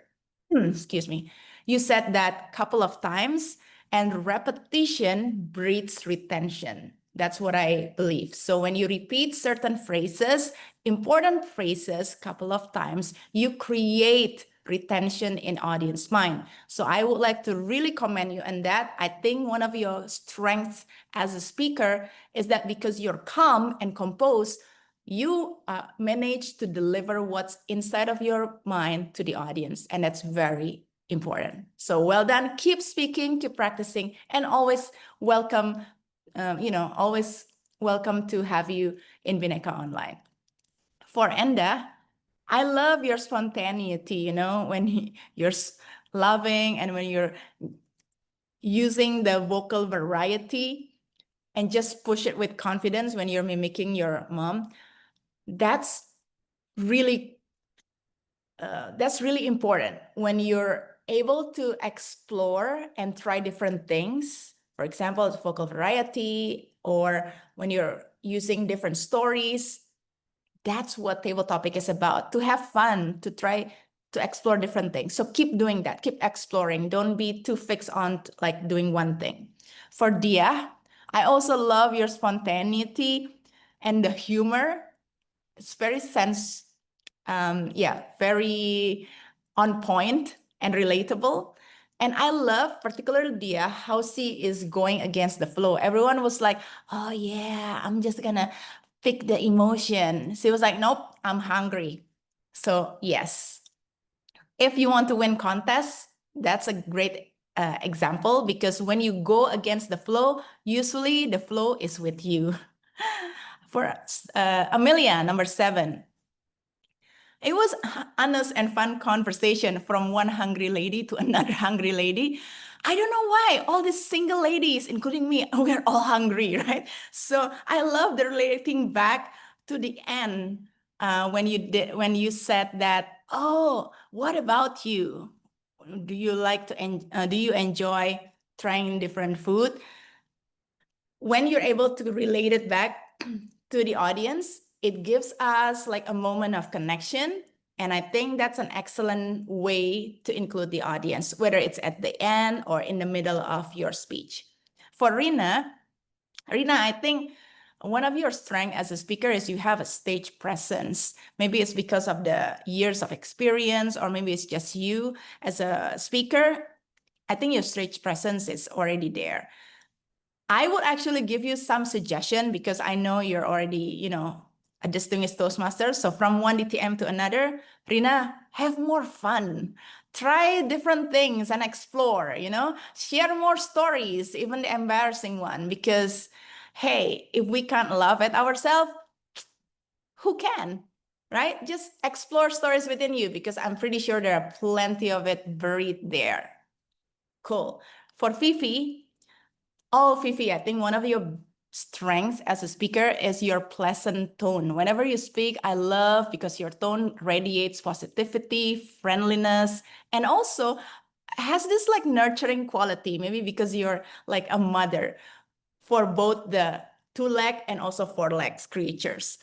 Excuse me. You said that a couple of times, and repetition breeds retention. That's what I believe. So when you repeat certain phrases, important phrases, couple of times, you create retention in audience mind. So I would like to really commend you on that. I think one of your strengths as a speaker is that because you're calm and composed, you manage to deliver what's inside of your mind to the audience, and that's very important. So well done. Keep speaking, keep practicing, and always welcome, always welcome to have you in Bhinneka Online. For Enda, I love your spontaneity, when you're loving and when you're using the vocal variety and just push it with confidence when you're mimicking your mom. That's really important when you're able to explore and try different things. For example, vocal variety, or when you're using different stories. That's what table topic is about, to have fun, to try to explore different things. So keep doing that, keep exploring. Don't be too fixed on like doing one thing. For Dia, I also love your spontaneity and the humor. It's very very on point and relatable. And I love particularly Dia, how she is going against the flow. Everyone was like, oh yeah, I'm just gonna pick the emotion. She was like, nope, I'm hungry. So yes, if you want to win contests, that's a great example, because when you go against the flow, usually the flow is with you. For Amelia, number 7. It was honest and fun conversation from one hungry lady to another hungry lady. I don't know why all these single ladies, including me, we're all hungry, right? So I love the relating back to the end when you said that, oh, what about you? Do you like to do you enjoy trying different food? When you're able to relate it back to the audience, it gives us like a moment of connection. And I think that's an excellent way to include the audience, whether it's at the end or in the middle of your speech. For Rina, I think one of your strengths as a speaker is you have a stage presence. Maybe it's because of the years of experience, or maybe it's just you as a speaker. I think your stage presence is already there. I would actually give you some suggestion, because I know you're already, a distinguished Toastmaster. So from one DTM to another, Rina, have more fun. Try different things and explore, share more stories, even the embarrassing one, because hey, if we can't laugh at ourselves, who can, right? Just explore stories within you, because I'm pretty sure there are plenty of it buried there. Cool. For Fifi, I think one of your strengths as a speaker is your pleasant tone. Whenever you speak, I love, because your tone radiates positivity, friendliness, and also has this like nurturing quality, maybe because you're like a mother for both the 2-leg and also 4-leg creatures.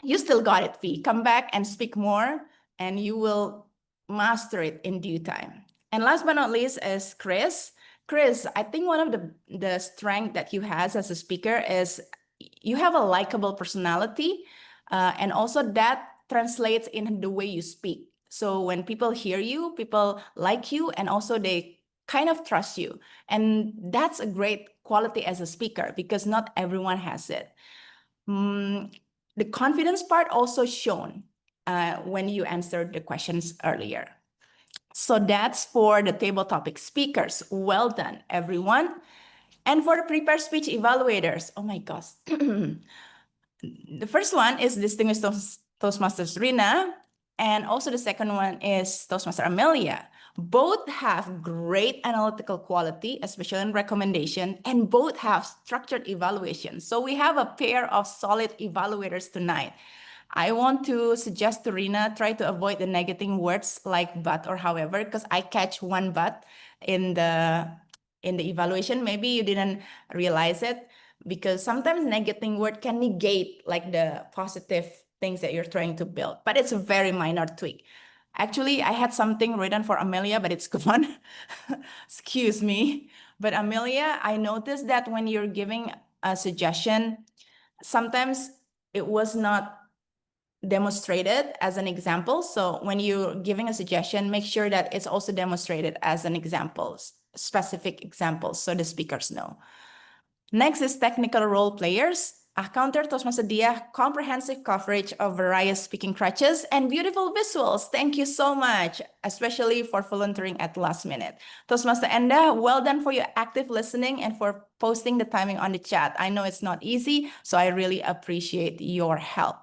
You still got it, Fee. Come back and speak more, and you will master it in due time. And last but not least is Chris. Chris, I think one of the strength that you has as a speaker is you have a likable personality, and also that translates in the way you speak. So when people hear you, people like you, and also they kind of trust you. And that's a great quality as a speaker, because not everyone has it. The confidence part also shown when you answered the questions earlier. So that's for the table topic speakers. Well done, everyone. And for the prepared speech evaluators, oh my gosh. The first one is distinguished Toastmasters Rina, and also the second one is Toastmaster Amelia. Both have great analytical quality, especially in recommendation, and both have structured evaluation. So we have a pair of solid evaluators tonight. I want to suggest to Rina, try to avoid the negative words like but or however, because I catch one but in the evaluation. Maybe you didn't realize it, because sometimes negative word can negate like the positive things that you're trying to build, but it's a very minor tweak. Actually, I had something written for Amelia, but it's gone. Excuse me. But Amelia, I noticed that when you're giving a suggestion, sometimes it was not demonstrated as an example. So when you're giving a suggestion, make sure that it's also demonstrated as an example, specific examples, so the speakers know. Next is technical role players. Counter Toastmaster Dia, comprehensive coverage of various speaking crutches and beautiful visuals. Thank you so much, especially for volunteering at last minute. Toastmaster Enda, well done for your active listening and for posting the timing on the chat. I know it's not easy, so I really appreciate your help.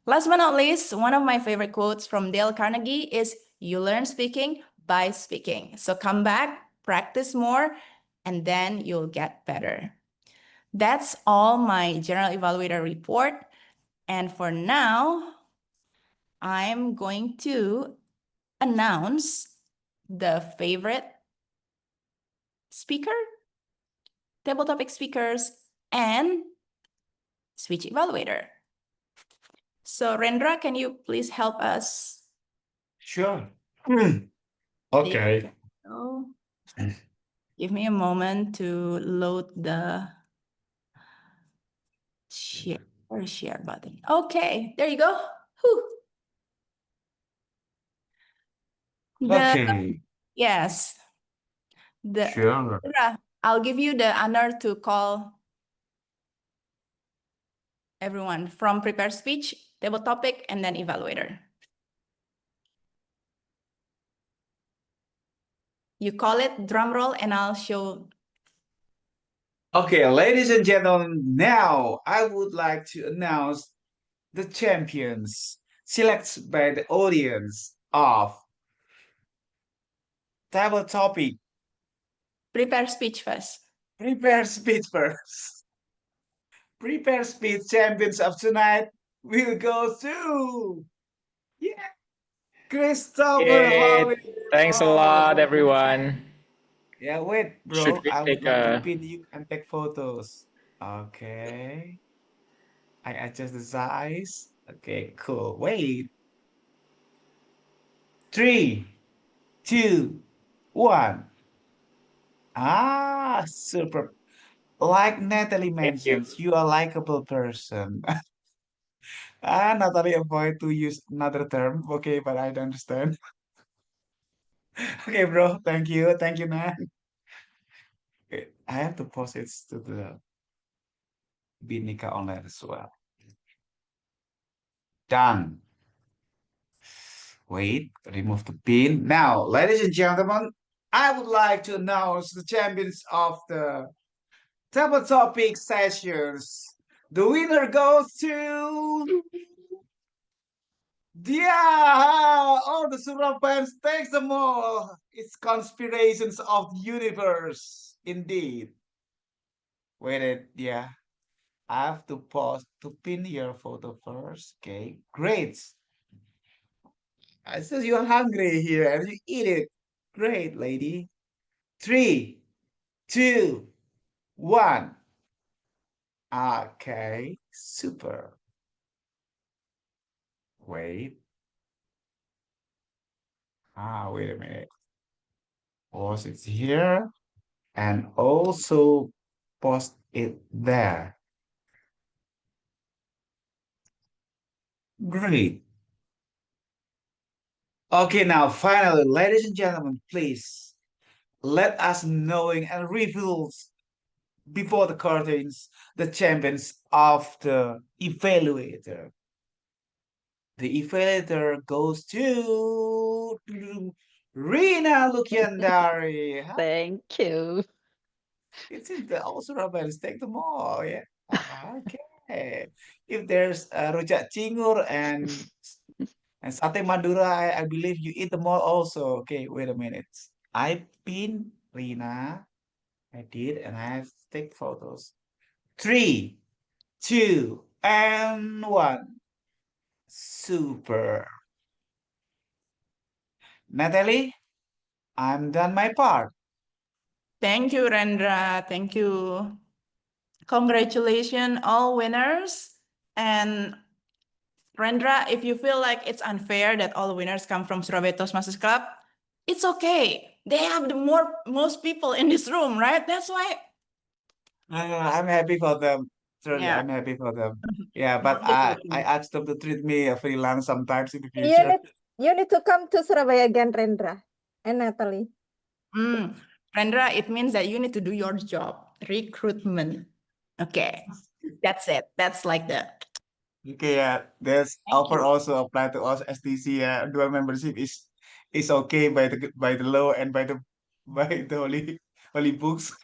Last but not least, one of my favorite quotes from Dale Carnegie is, "You learn speaking by speaking." So come back, practice more, and then you'll get better. That's all my general evaluator report. And for now, I'm going to announce the favorite speaker, table topic speakers, and speech evaluator. So Rendra, can you please help us? Sure. Okay. So, give me a moment to load the share button. Okay, there you go. Whew. Okay. Yes. Sure. Rendra, I'll give you the honor to call everyone from prepare speech, table topic, and then evaluator. You call it drum roll and I'll show. Okay, ladies and gentlemen, now I would like to announce the champions selected by the audience of table topic. Prepare speech first. Prepare speech first. Prepare speech champions of tonight will go to Christopher Yay. Holly. Thanks a lot, everyone. Yeah, wait, Should bro. we I would take like to a... pin you and take photos. Okay. I adjust the size. Okay, cool. Wait. 3, 2, 1. Ah, super. Like Natalie Thank you. mentions, you are a likable person. Natalie avoid to use another term. Okay, but I don't understand. Okay, bro. Thank you. Thank you, man. Okay, I have to post it to the Bhinneka online as well. Done. Wait, remove the pin. Now, ladies and gentlemen, I would like to announce the champions of the table topic sessions. The winner goes to... Yeah, all the Surabans, thanks them all. It's conspirations of the universe, indeed. Wait, yeah. I have to pause to pin your photo first. Okay, great. I said you're hungry here and you eat it. Great, lady. 3, 2, 1. Okay, super. Wait. Wait a minute. Pause it here and also post it there. Great. Okay, now finally, ladies and gentlemen, please let us knowing and reveal before the curtains the champions of the evaluator. The evaluator goes to Rina Lukiandari. Thank you. It seems that also Robbers take them all. Yeah. Okay. If there's rujak cingur and sate Madura, I believe you eat them all also. Okay, wait a minute. I pin Rina. I did, and I have to take photos. 3, 2, and 1. Super. Natalie, I'm done my part. Thank you, Rendra. Thank you. Congratulations, all winners. And Rendra, if you feel like it's unfair that all winners come from Surabaya Toastmasters Club, it's okay. They have the most people in this room, right? That's why. I'm happy for them. Truly, Yeah. I'm happy for them. Yeah, but I'm just I joking. asked them to treat me a freelance sometimes in the You future. need you need to come to Surabaya again, Rendra and Natalie. Rendra, it means that you need to do your job, recruitment. Okay, that's it. That's like the. Okay, yeah, there's Thank offer you. also apply to us STC. Dual membership is okay by the law and by the holy books.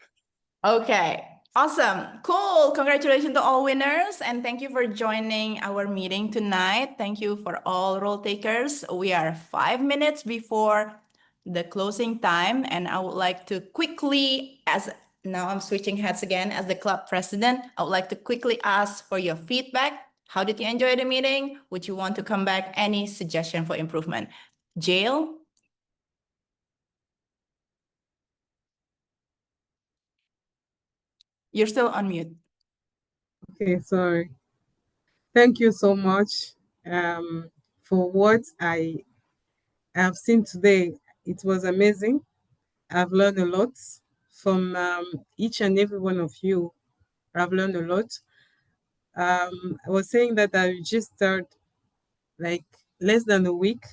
Okay, awesome, cool. Congratulations to all winners, and thank you for joining our meeting tonight. Thank you for all role takers. We are 5 minutes before the closing time, and I would like to quickly, as now I'm switching hats again as the club president. I would like to quickly ask for your feedback. How did you enjoy the meeting? Would you want to come back? Any suggestion for improvement? Jail? You're still on mute. Okay, sorry. Thank you so much for what I have seen today. It was amazing. I've learned a lot from each and every one of you. I've learned a lot. I was saying that I registered like less than a week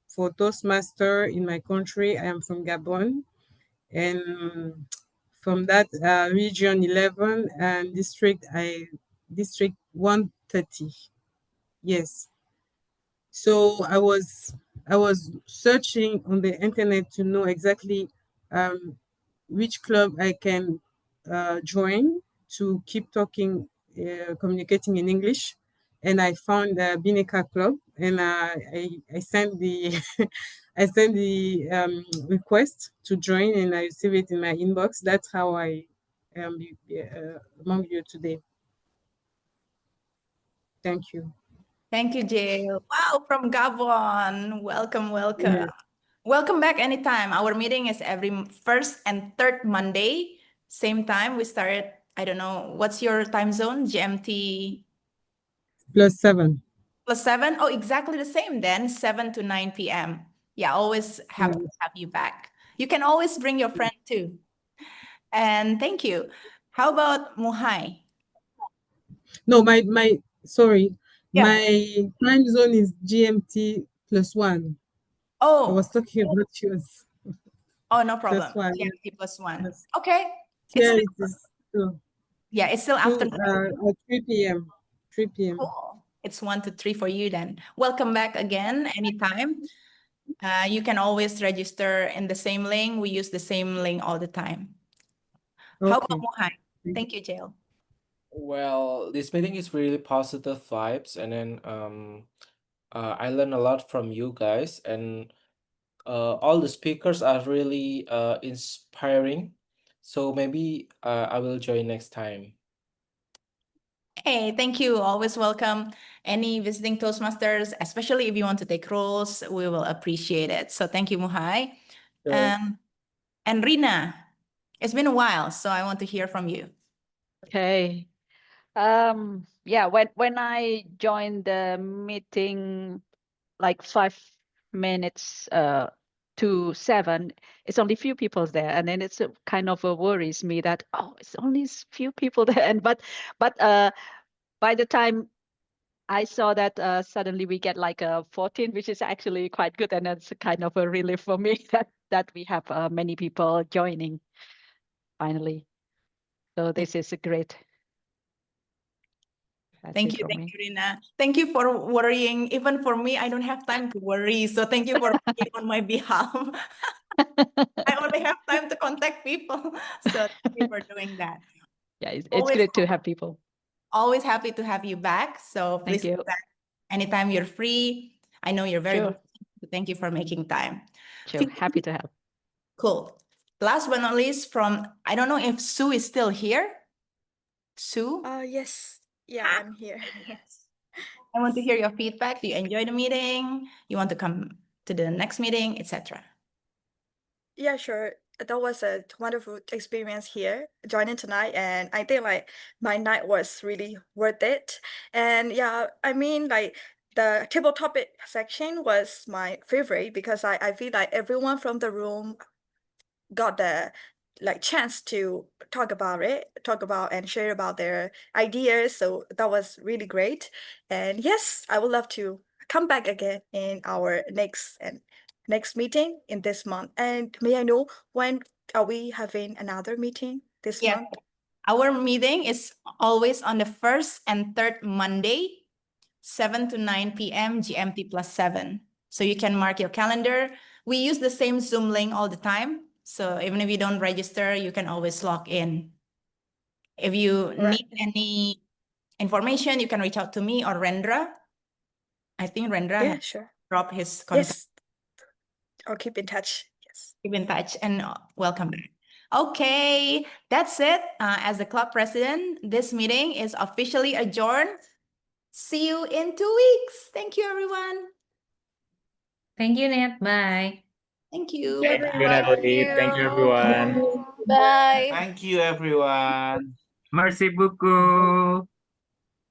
for Toastmaster in my country. I am from Gabon, and from that region 11 and district 130. Yes. So I was searching on the internet to know exactly which club I can join to keep talking, communicating in English. And I found the Bhinneka club, and I sent the I sent the request to join, and I received it in my inbox. That's how I am among you today. Thank you. Thank you, Jail. Wow, from Gabon. Welcome, welcome. Yes. Welcome back anytime. Our meeting is every first and third Monday. Same time. We start, I don't know, what's your time zone? GMT +7. +7? Oh, exactly the same then, 7 to 9 p.m. Yeah, always happy to Yes. have you back. You can always bring your friend too. And thank you. How about Muhai? No, sorry. Yeah. My time zone is GMT +1. I Oh, was talking about yours. oh, no problem. +1. GMT +1. Yes. Okay. Here It's it is yeah, it's still afternoon. 3 p.m. 3 p.m. Cool. It's 1 to 3 for you then. Welcome back again anytime. You can always register in the same link. We use the same link all the time. How about Okay. Muhai? Thank you, Jail. Well, this meeting is really positive vibes, and then I learned a lot from you guys, and all the speakers are really inspiring. So maybe I will join next time. Hey, thank you. Always welcome any visiting Toastmasters, especially if you want to take roles. We will appreciate it. So thank you, Muhai. Sure. And Rina, it's been a while, so I want to hear from you. Okay. Yeah, when I joined the meeting like 5 minutes to 7, it's only few people there, and then it's kind of worries me that it's only few people there, and but by the time I saw that suddenly we get like 14, which is actually quite good, and that's kind of a relief for me that we have many people joining finally. So this is great. Thank you, Rina. Thank you for worrying. Even for me, I don't have time to worry. So thank you for worrying on my behalf. I only have time to contact people. So thank you for doing that. Yeah, it's Always great to have people. Always happy to have you back. So please Thank you. come back anytime you're free. I know you're very Sure. busy. Thank you for making time. Sure, happy to help. Cool. Last but not least, I don't know if Sue is still here. Sue? Yes. Yeah, I'm here. Yes. I want to hear your feedback. Do you enjoy the meeting? You want to come to the next meeting, etc.? Yeah, sure. That was a wonderful experience here, joining tonight, and I think like my night was really worth it. And yeah, I mean like the table topic section was my favorite because I feel like everyone from the room got the like chance to talk about and share about their ideas. So that was really great. And yes, I would love to come back again in our next meeting in this month. And may I know when are we having another meeting this Yes. month? Our meeting is always on the first and third Monday, 7 to 9 p.m. GMT +7. So you can mark your calendar. We use the same Zoom link all the time. So even if you don't register, you can always log in. If you need any information, you can reach out to me or Rendra. I think Rendra Yeah, has sure. dropped his contact. Yes. I'll keep in touch. Yes. Keep in touch and welcome back. Okay, that's it. As the club president, this meeting is officially adjourned. See you in 2 weeks. Thank you, everyone. Thank you, Nat. Bye. Thank you. Thank you, Bye-bye. Natalie. Thank you, everyone. Bye. Thank you, everyone. Merci beaucoup.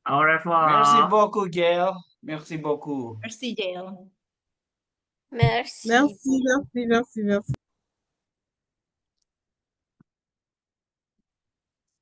Au revoir. Merci beaucoup, Gail. Merci beaucoup. Merci, Jail. Merci. Merci, merci, merci, merci.